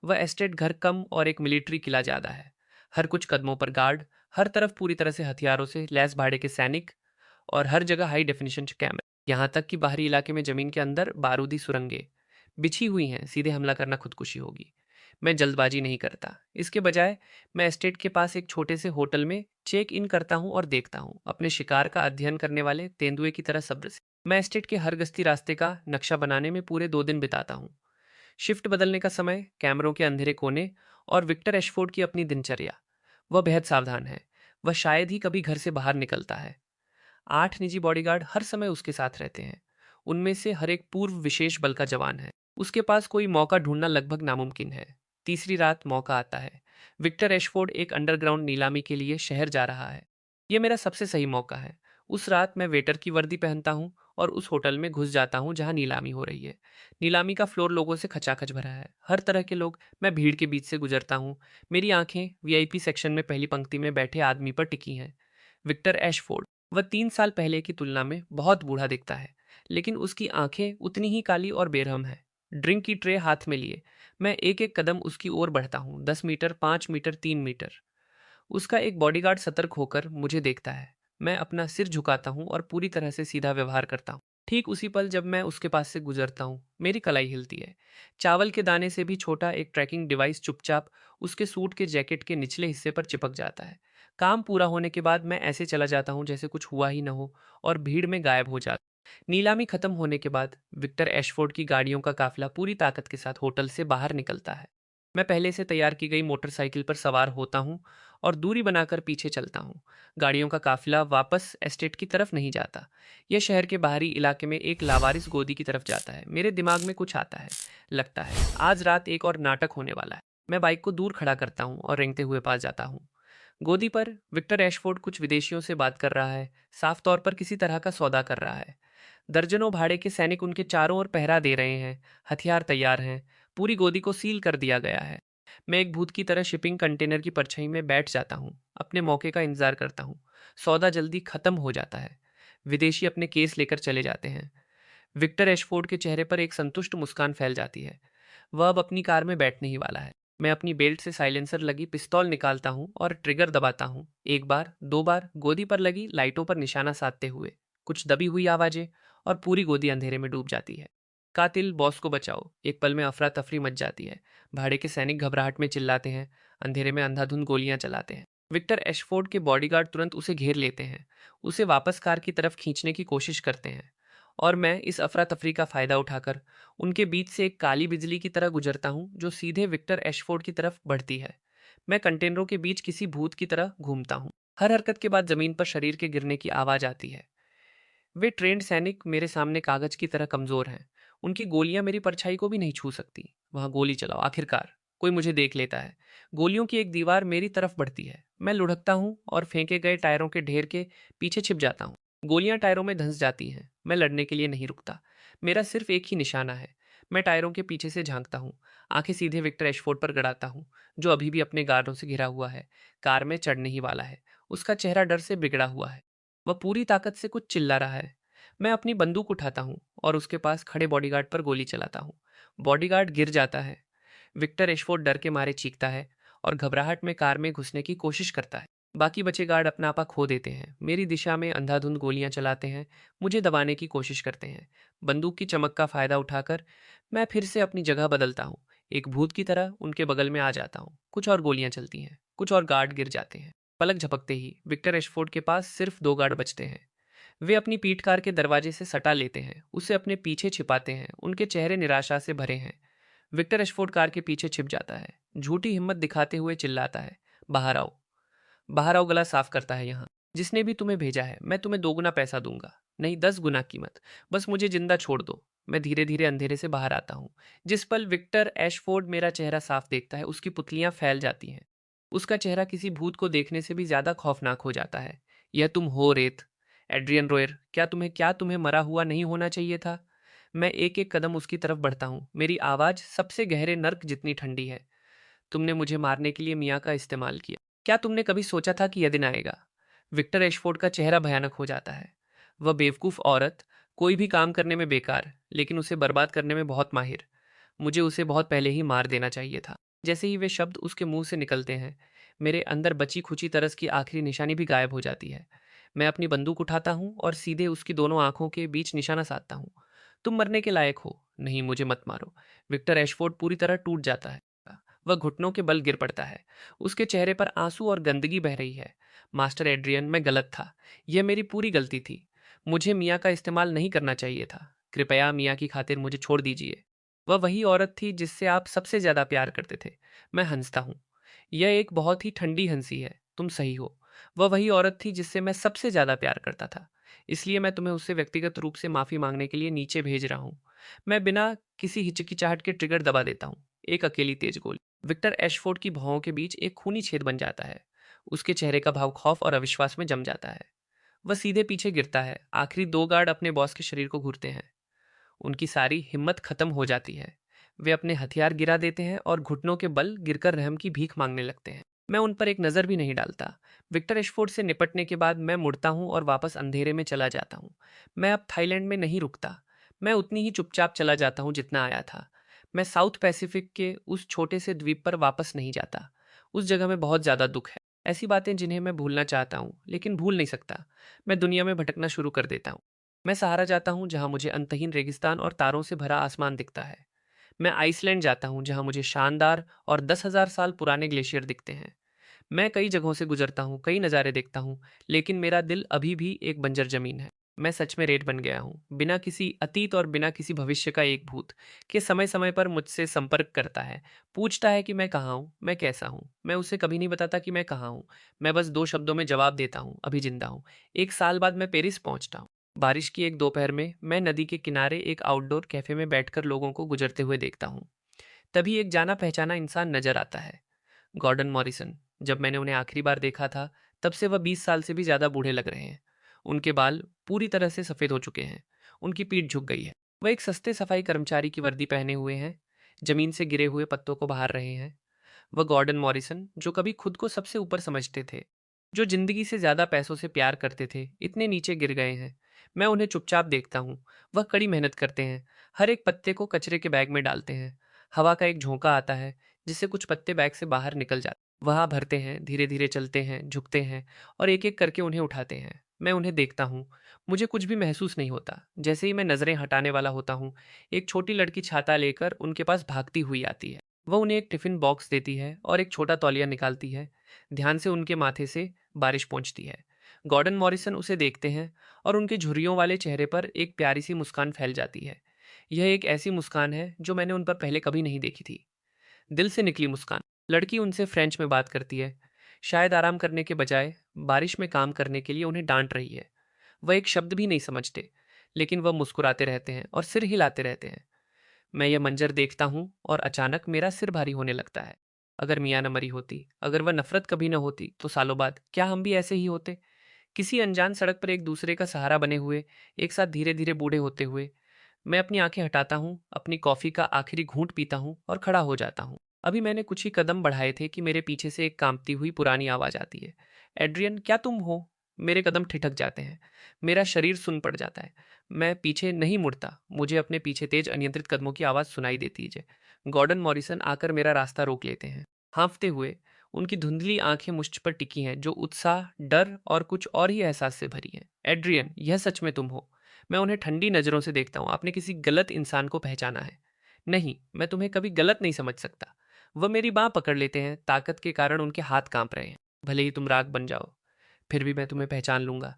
वह एस्टेट घर कम और एक मिलिट्री किला ज्यादा है। हर कुछ कदमों पर गार्ड, हर तरफ पूरी तरह से हथियारों से लैस भाड़े के सैनिक और हर जगह हाई डेफिनेशन कैमरे। यहाँ तक कि बाहरी इलाके में जमीन के अंदर बारूदी सुरंगें बिछी हुई हैं। सीधे हमला करना खुदकुशी होगी। मैं जल्दबाजी नहीं करता। इसके बजाय मैं एस्टेट के पास एक छोटे से होटल में चेक इन करता हूँ और देखता हूँ, अपने शिकार का अध्ययन करने वाले तेंदुए की तरह सब्र से। मैं एस्टेट के हर गश्ती रास्ते का नक्शा बनाने में पूरे 2 दिन बिताता हूँ। शिफ्ट बदलने का समय, कैमरों के अंधेरे कोने और विक्टर एशफोर्ड की अपनी दिनचर्या। वह बेहद सावधान है। वह शायद ही कभी घर से बाहर निकलता है। 8 निजी बॉडीगार्ड हर समय उसके साथ रहते हैं। उनमें से हर एक पूर्व विशेष बल का जवान है। उसके पास कोई मौका ढूंढना लगभग नामुमकिन है। तीसरी रात मौका आता है। विक्टर एशफोर्ड एक अंडरग्राउंड नीलामी के लिए शहर जा रहा है। यह मेरा सबसे सही मौका है। उस रात मैं वेटर की वर्दी पहनता हूँ और उस होटल में घुस जाता हूँ जहाँ नीलामी हो रही है। नीलामी का फ्लोर लोगों से खचाखच भरा है, हर तरह के लोग। मैं भीड़ के बीच से गुजरता हूँ। मेरी आंखें वीआईपी सेक्शन में पहली पंक्ति में बैठे आदमी पर टिकी हैं, विक्टर एशफोर्ड। वह 3 साल पहले की तुलना में बहुत बूढ़ा दिखता है, लेकिन उसकी आंखें उतनी ही काली और बेरहम है। ड्रिंक की ट्रे हाथ में लिए मैं एक एक कदम उसकी ओर बढ़ता हूँ। 10 मीटर, 5 मीटर, 3 मीटर। उसका एक बॉडीगार्ड सतर्क होकर मुझे देखता है। मैं अपना सिर झुकाता हूँ और पूरी तरह से सीधा व्यवहार करता हूँ। ठीक उसी पल जब मैं उसके पास से गुजरता हूँ, मेरी कलाई हिलती है। चावल के दाने से भी छोटा एक ट्रैकिंग डिवाइस चुपचाप उसके सूट के जैकेट के निचले हिस्से पर चिपक जाता है। काम पूरा होने के बाद मैं ऐसे चला जाता हूँ जैसे कुछ हुआ ही न हो और भीड़ में गायब हो जाता। नीलामी खत्म होने के बाद विक्टर एशफोर्ड की गाड़ियों का काफिला पूरी ताकत के साथ होटल से बाहर निकलता है। मैं पहले से तैयार की गई मोटरसाइकिल पर सवार होता हूँ और दूरी बनाकर पीछे चलता हूँ। गाड़ियों का काफिला वापस एस्टेट की तरफ नहीं जाता। यह शहर के बाहरी इलाके में एक लावारिस गोदी की तरफ जाता है। मेरे दिमाग में कुछ आता है। लगता है आज रात एक और नाटक होने वाला है। मैं बाइक को दूर खड़ा करता हूँ और रेंगते हुए पास जाता हूँ। गोदी पर विक्टर एशफोर्ड कुछ विदेशियों से बात कर रहा है, साफ तौर पर किसी तरह का सौदा कर रहा है। दर्जनों भाड़े के सैनिक उनके चारों ओर पहरा दे रहे हैं। हथियार तैयार हैं। पूरी गोदी को सील कर दिया गया है। मैं एक भूत की तरह शिपिंग कंटेनर की परछाई में बैठ जाता हूँ। अपने मौके का इंतजार करता हूँ। सौदा जल्दी खत्म हो जाता है। विदेशी अपने केस लेकर चले जाते हैं। विक्टर एशफोर्ड के चेहरे पर एक संतुष्ट मुस्कान फैल जाती है। वह अब अपनी कार में बैठने ही वाला है। मैं अपनी बेल्ट से साइलेंसर लगी पिस्तौल निकालता हूँ और ट्रिगर दबाता हूँ। एक बार, 2 बार, गोदी पर लगी लाइटों पर निशाना साधते हुए। कुछ दबी हुई आवाजें और पूरी गोदी अंधेरे में डूब जाती है। कातिल, बॉस को बचाओ। एक पल में अफरा तफरी मच जाती है। भाड़े के सैनिक घबराहट में चिल्लाते हैं। अंधेरे में अंधाधुंध गोलियां चलाते हैं। विक्टर एशफोर्ड के बॉडीगार्ड तुरंत उसे घेर लेते हैं। उसे वापस कार की तरफ खींचने की कोशिश करते हैं और मैं इस अफरा तफरी का फायदा उठाकर उनके बीच से एक काली बिजली की तरह गुजरता हूं जो सीधे विक्टर एशफोर्ड की तरफ बढ़ती है। मैं कंटेनरों के बीच किसी भूत की तरह घूमता हूं। हर हरकत के बाद जमीन पर शरीर के गिरने की आवाज आती है। वे ट्रेंड सैनिक मेरे सामने कागज की तरह कमजोर हैं। उनकी गोलियां मेरी परछाई को भी नहीं छू सकती। वहां गोली चलाओ, आखिरकार कोई मुझे देख लेता है। गोलियों की एक दीवार मेरी तरफ बढ़ती है। मैं लुढ़कता हूं और फेंके गए टायरों के ढेर के पीछे छिप जाता हूं। गोलियां टायरों में धंस जाती हैं। मैं लड़ने के लिए नहीं रुकता। मेरा सिर्फ एक ही निशाना है। मैं टायरों के पीछे से झांकता हूँ। आंखें सीधे विक्टर एशफोर्ड पर गड़ाता हूँ, जो अभी भी अपने गार्डों से घिरा हुआ है। कार में चढ़ने ही वाला है। उसका चेहरा डर से बिगड़ा हुआ है। वह पूरी ताकत से कुछ चिल्ला रहा है। मैं अपनी बंदूक उठाता हूँ और उसके पास खड़े बॉडीगार्ड पर गोली चलाता हूँ। बॉडीगार्ड गिर जाता है। विक्टर एशफोर्ड डर के मारे चीखता है और घबराहट में कार में घुसने की कोशिश करता है। बाकी बचे गार्ड अपना आपा खो देते हैं, मेरी दिशा में अंधाधुंध गोलियां चलाते हैं, मुझे दबाने की कोशिश करते हैं। बंदूक की चमक का फायदा उठाकर मैं फिर से अपनी जगह बदलता हूँ। एक भूत की तरह उनके बगल में आ जाता हूँ। कुछ और गोलियां चलती हैं, कुछ और गार्ड गिर जाते हैं। पलक झपकते ही विक्टर एशफोर्ड के पास सिर्फ 2 गार्ड बचते हैं। वे अपनी पीठ कार के दरवाजे से सटा लेते हैं, उसे अपने पीछे छिपाते हैं। उनके चेहरे निराशा से भरे हैं। विक्टर एशफोर्ड कार के पीछे छिप जाता है, झूठी हिम्मत दिखाते हुए चिल्लाता है, बाहर आओ, बाहर आओ, गला साफ करता है यहाँ। जिसने भी तुम्हें भेजा है, मैं तुम्हें 2 गुना पैसा दूंगा, नहीं 10 गुना कीमत। बस मुझे जिंदा छोड़ दो। मैं धीरे धीरे अंधेरे से बाहर आता हूँ। जिस पल विक्टर एशफोर्ड मेरा चेहरा साफ देखता है, उसकी पुतलियां फैल जाती हैं। उसका चेहरा किसी भूत को देखने से भी ज्यादा खौफनाक हो जाता है। यह तुम हो, रेत। एड्रियन रोयर, क्या तुम्हें मरा हुआ नहीं होना चाहिए था? मैं एक एक कदम उसकी तरफ बढ़ता हूँ। मेरी आवाज सबसे गहरे नर्क जितनी ठंडी है। तुमने मुझे मारने के लिए मिया का इस्तेमाल किया। क्या तुमने कभी सोचा था कि यह दिन आएगा? विक्टर एशफोर्ड का चेहरा भयानक हो जाता है। वह बेवकूफ औरत, कोई भी काम करने में बेकार, लेकिन उसे बर्बाद करने में बहुत माहिर। मुझे उसे बहुत पहले ही मार देना चाहिए था। जैसे ही वे शब्द उसके मुंह से निकलते हैं, मेरे अंदर बची खुची तरस की आखिरी निशानी भी गायब हो जाती है। मैं अपनी बंदूक उठाता हूँ और सीधे उसकी दोनों आंखों के बीच निशाना साधता हूँ। तुम मरने के लायक हो, नहीं मुझे मत मारो। विक्टर एशफोर्ड पूरी तरह टूट जाता है। वह घुटनों के बल गिर पड़ता है। उसके चेहरे पर आंसू और गंदगी बह रही है। मास्टर एड्रियन, मैं गलत था। यह मेरी पूरी गलती थी। मुझे मिया का इस्तेमाल नहीं करना चाहिए था। कृपया मिया की खातिर मुझे छोड़ दीजिए। वह वही औरत थी जिससे आप सबसे ज्यादा प्यार करते थे। मैं हंसता हूँ। यह एक बहुत ही ठंडी हंसी है, तुम सही हो। वह वही औरत थी जिससे मैं सबसे ज्यादा प्यार करता था। इसलिए मैं तुम्हें उससे व्यक्तिगत रूप से माफी मांगने के लिए नीचे भेज रहा हूँ। मैं बिना किसी हिचकिचाहट के ट्रिगर दबा देता हूँ। एक अकेली तेज गोली। विक्टर एशफोर्ड की भौहों के बीच एक खूनी छेद बन जाता है। उसके चेहरे का भाव खौफ और अविश्वास में जम जाता है। वह सीधे पीछे गिरता है। आखिरी 2 गार्ड अपने बॉस के शरीर को घूरते हैं। उनकी सारी हिम्मत खत्म हो जाती है। वे अपने हथियार गिरा देते हैं और घुटनों के बल गिरकर रहम की भीख मांगने लगते हैं। मैं उन पर एक नज़र भी नहीं डालता। विक्टर एशफोर्ड से निपटने के बाद मैं मुड़ता हूँ और वापस अंधेरे में चला जाता हूँ। मैं अब थाईलैंड में नहीं रुकता। मैं उतनी ही चुपचाप चला जाता हूँ जितना आया था। मैं साउथ पैसिफिक के उस छोटे से द्वीप पर वापस नहीं जाता। उस जगह में बहुत ज़्यादा दुख है, ऐसी बातें जिन्हें मैं भूलना चाहता हूँ लेकिन भूल नहीं सकता। मैं दुनिया में भटकना शुरू कर देता हूँ। मैं सहारा जाता हूँ जहाँ मुझे अंतहीन रेगिस्तान और तारों से भरा आसमान दिखता है। मैं आइसलैंड जाता हूँ जहाँ मुझे शानदार और 10,000 साल पुराने ग्लेशियर दिखते हैं। मैं कई जगहों से गुजरता हूँ, कई नज़ारे देखता हूँ, लेकिन मेरा दिल अभी भी एक बंजर जमीन है। मैं सच में रेत बन गया हूँ, बिना किसी अतीत और बिना किसी भविष्य का एक भूत के समय समय पर मुझसे संपर्क करता है। पूछता है कि मैं कहाँ हूँ, मैं कैसा हूँ। मैं उसे कभी नहीं बताता कि मैं कहाँ हूँ। मैं बस 2 शब्दों में जवाब देता हूँ, अभी जिंदा हूँ। 1 साल बाद मैं पेरिस पहुंचता हूँ। बारिश की एक दोपहर में मैं नदी के किनारे एक आउटडोर कैफे में बैठकर लोगों को गुजरते हुए देखता हूँ। तभी एक जाना पहचाना इंसान नजर आता है, गॉर्डन मॉरिसन। जब मैंने उन्हें आखिरी बार देखा था, तब से वह 20 साल से भी ज्यादा बूढ़े लग रहे हैं। उनके बाल पूरी तरह से सफेद हो चुके हैं। उनकी पीठ झुक गई है। वह एक सस्ते सफाई कर्मचारी की वर्दी पहने हुए हैं, जमीन से गिरे हुए पत्तों को बहार रहे हैं। वह गॉर्डन मॉरिसन जो कभी खुद को सबसे ऊपर समझते थे, जो जिंदगी से ज्यादा पैसों से प्यार करते थे, इतने नीचे गिर गए हैं। मैं उन्हें चुपचाप देखता हूँ। वह कड़ी मेहनत करते हैं, हर एक पत्ते को कचरे के बैग में डालते हैं। हवा का एक झोंका आता है जिससे कुछ पत्ते बैग से बाहर निकल जाते, वहां भरते हैं, धीरे धीरे चलते हैं, झुकते हैं और एक एक करके उन्हें उठाते हैं। मैं उन्हें देखता हूँ। मुझे कुछ भी महसूस नहीं होता। जैसे ही मैं नजरें हटाने वाला होता हूँ, एक छोटी लड़की छाता लेकर उनके पास भागती हुई आती है। वह उन्हें एक टिफिन बॉक्स देती है और एक छोटा तौलिया निकालती है। ध्यान से उनके माथे से बारिश पहुंचती है। गॉर्डन मॉरिसन उसे देखते हैं और उनके झुर्रियों वाले चेहरे पर एक प्यारी सी मुस्कान फैल जाती है। यह एक ऐसी मुस्कान है जो मैंने उन पर पहले कभी नहीं देखी थी। दिल से निकली मुस्कान। लड़की उनसे फ्रेंच में बात करती है, शायद आराम करने के बजाय बारिश में काम करने के लिए उन्हें डांट रही है। वह एक शब्द भी नहीं समझते, लेकिन वह मुस्कुराते रहते हैं और सिर हिलाते रहते हैं। मैं यह मंजर देखता हूँ और अचानक मेरा सिर भारी होने लगता है। अगर मियाँ न मरी होती, अगर वह नफरत कभी न होती, तो सालों बाद क्या हम भी ऐसे ही होते? किसी अनजान सड़क पर एक दूसरे का सहारा बने हुए, एक साथ धीरे धीरे बूढ़े होते हुए। मैं अपनी आंखें हटाता हूँ, अपनी कॉफी का आखिरी घूंट पीता हूँ और खड़ा हो जाता हूँ। अभी मैंने कुछ ही कदम बढ़ाए थे कि मेरे पीछे से एक कांपती हुई पुरानी आवाज आती है। एड्रियन, क्या तुम हो? मेरे कदम ठिठक जाते हैं। मेरा शरीर सुन पड़ जाता है। मैं पीछे नहीं मुड़ता। मुझे अपने पीछे तेज अनियंत्रित कदमों की आवाज सुनाई देती है। गॉर्डन मॉरिसन आकर मेरा रास्ता रोक लेते हैं, हाँफते हुए। उनकी धुंधली आंखें मुझ पर टिकी हैं, जो उत्साह, डर और कुछ और ही एहसास से भरी हैं। एड्रियन, यह सच में तुम हो? मैं उन्हें ठंडी नजरों से देखता हूँ। आपने किसी गलत इंसान को पहचाना है। नहीं, मैं तुम्हें कभी गलत नहीं समझ सकता। वह मेरी बाँह पकड़ लेते हैं, ताकत के कारण उनके हाथ काँप रहे हैं। भले ही तुम राख बन जाओ, फिर भी मैं तुम्हें पहचान लूँगा।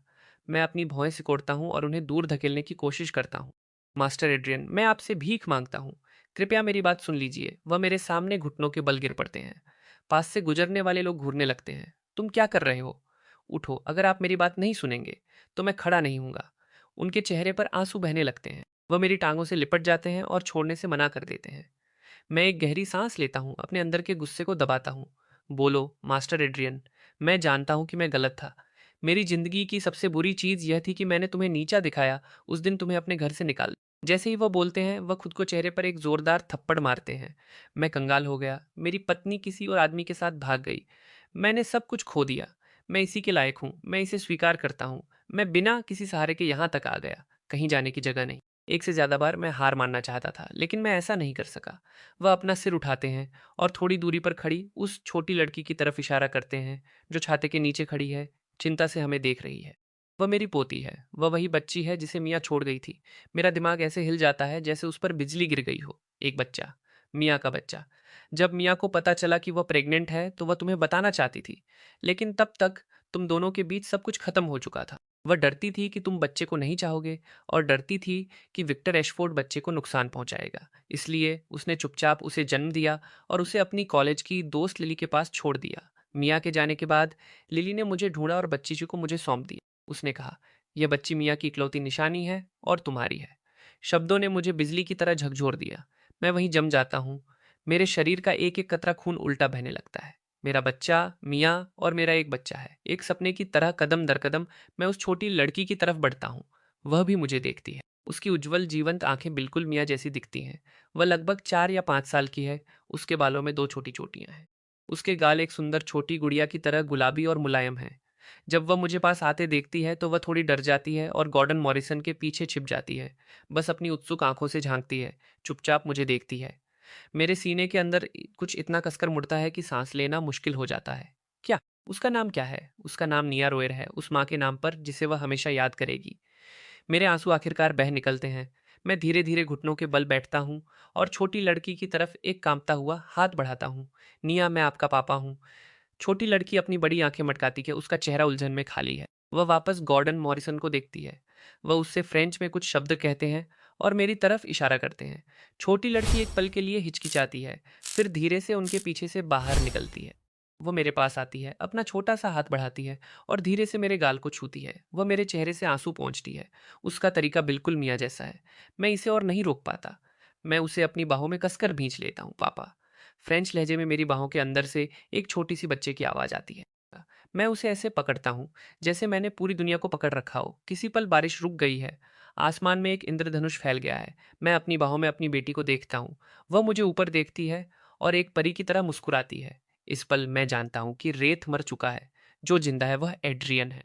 मैं अपनी भौहें सिकोड़ता हूँ और उन्हें दूर धकेलने की कोशिश करता हूँ। मास्टर एड्रियन, मैं आपसे भीख माँगता हूँ। कृपया मेरी बात सुन लीजिए। वह मेरे सामने घुटनों के बल गिर पड़ते हैं। पास से गुजरने वाले लोग घूरने लगते हैं। तुम क्या कर रहे हो? उठो, अगर आप मेरी बात नहीं सुनेंगे, तो मैं खड़ा नहीं हूँगा। उनके चेहरे पर आँसू बहने लगते हैं। वह मेरी टाँगों से लिपट जाते हैं और छोड़ने से मना कर देते हैं। मैं एक गहरी सांस लेता हूँ, अपने अंदर के गुस्से को दबाता हूँ। बोलो मास्टर एड्रियन, मैं जानता हूँ कि मैं गलत था। मेरी जिंदगी की सबसे बुरी चीज यह थी कि मैंने तुम्हें नीचा दिखाया, उस दिन तुम्हें अपने घर से निकाल। जैसे ही वह बोलते हैं, वह खुद को चेहरे पर एक जोरदार थप्पड़ मारते हैं। मैं कंगाल हो गया। मेरी पत्नी किसी और आदमी के साथ भाग गई। मैंने सब कुछ खो दिया। मैं इसी के लायक हूँ, मैं इसे स्वीकार करता हूँ। मैं बिना किसी सहारे के यहाँ तक आ गया, कहीं जाने की जगह नहीं। एक से ज्यादा बार मैं हार मानना चाहता था, लेकिन मैं ऐसा नहीं कर सका। वह अपना सिर उठाते हैं और थोड़ी दूरी पर खड़ी उस छोटी लड़की की तरफ इशारा करते हैं, जो छाते के नीचे खड़ी है, चिंता से हमें देख रही है। वह मेरी पोती है। वह वही बच्ची है जिसे मियाँ छोड़ गई थी। मेरा दिमाग ऐसे हिल जाता है जैसे उस पर बिजली गिर गई हो। एक बच्चा, मियाँ का बच्चा। जब मियाँ को पता चला कि वह प्रेग्नेंट है, तो वह तुम्हें बताना चाहती थी, लेकिन तब तक तुम दोनों के बीच सब कुछ खत्म हो चुका था। वह डरती थी कि तुम बच्चे को नहीं चाहोगे, और डरती थी कि विक्टर एशफोर्ड बच्चे को नुकसान पहुंचाएगा। इसलिए उसने चुपचाप उसे जन्म दिया और उसे अपनी कॉलेज की दोस्त लिली के पास छोड़ दिया। मियाँ के जाने के बाद लिली ने मुझे ढूंढा और बच्ची जी को मुझे सौंप दिया। उसने कहा, यह बच्ची मियाँ की इकलौती निशानी है और तुम्हारी है। शब्दों ने मुझे बिजली की तरह झकझोर दिया। मैं वहीं जम जाता हूँ। मेरे शरीर का एक एक कतरा खून उल्टा बहने लगता है। मेरा बच्चा, मियाँ और मेरा एक बच्चा है। एक सपने की तरह कदम दर कदम मैं उस छोटी लड़की की तरफ बढ़ता हूँ। वह भी मुझे देखती है। उसकी उज्जवल जीवंत आंखें बिल्कुल मियाँ जैसी दिखती हैं। वह लगभग 4 या 5 साल की है। उसके बालों में 2 छोटी चोटियां हैं। उसके गाल एक सुंदर छोटी गुड़िया की तरह गुलाबी और मुलायम हैं। जब वह मुझे पास आते देखती है, तो वह थोड़ी डर जाती है और गॉर्डन मॉरिसन के पीछे छिप जाती है। बस अपनी उत्सुक आंखों से झांकती है, चुपचाप मुझे देखती है। मेरे सीने के अंदर कुछ इतना कसकर मुड़ता है कि सांस लेना मुश्किल हो जाता है। क्या? उसका नाम क्या है? उसका नाम निया रोयर है, उस माँ के नाम पर जिसे वह हमेशा याद करेगी। मेरे आंसू आखिरकार बह निकलते हैं। मैं धीरे धीरे घुटनों के बल बैठता हूँ और छोटी लड़की की तरफ एक कांपता हुआ हाथ बढ़ाता हूँ। निया, मैं आपका पापा हूँ। छोटी लड़की अपनी बड़ी आंखें मटकाती है। उसका चेहरा उलझन में खाली है। वह वापस गॉर्डन मॉरिसन को देखती है। वह उससे फ्रेंच में कुछ शब्द कहते हैं और मेरी तरफ इशारा करते हैं। छोटी लड़की एक पल के लिए हिचकिचाती है, फिर धीरे से उनके पीछे से बाहर निकलती है। वो मेरे पास आती है, अपना छोटा सा हाथ बढ़ाती है और धीरे से मेरे गाल को छूती है। वह मेरे चेहरे से आंसू पोंछती है। उसका तरीका बिल्कुल मियाँ जैसा है। मैं इसे और नहीं रोक पाता। मैं उसे अपनी बाहों में कसकर भींच लेता हूँ। पापा। फ्रेंच लहजे में मेरी बाहों के अंदर से एक छोटी सी बच्चे की आवाज आती है। मैं उसे ऐसे पकड़ता हूँ जैसे मैंने पूरी दुनिया को पकड़ रखा हो। किसी पल बारिश रुक गई है। आसमान में एक इंद्रधनुष फैल गया है। मैं अपनी बाहों में अपनी बेटी को देखता हूँ। वह मुझे ऊपर देखती है और एक परी की तरह मुस्कुराती है। इस पल मैं जानता हूँ कि रेत मर चुका है। जो जिंदा है वह एड्रियन है।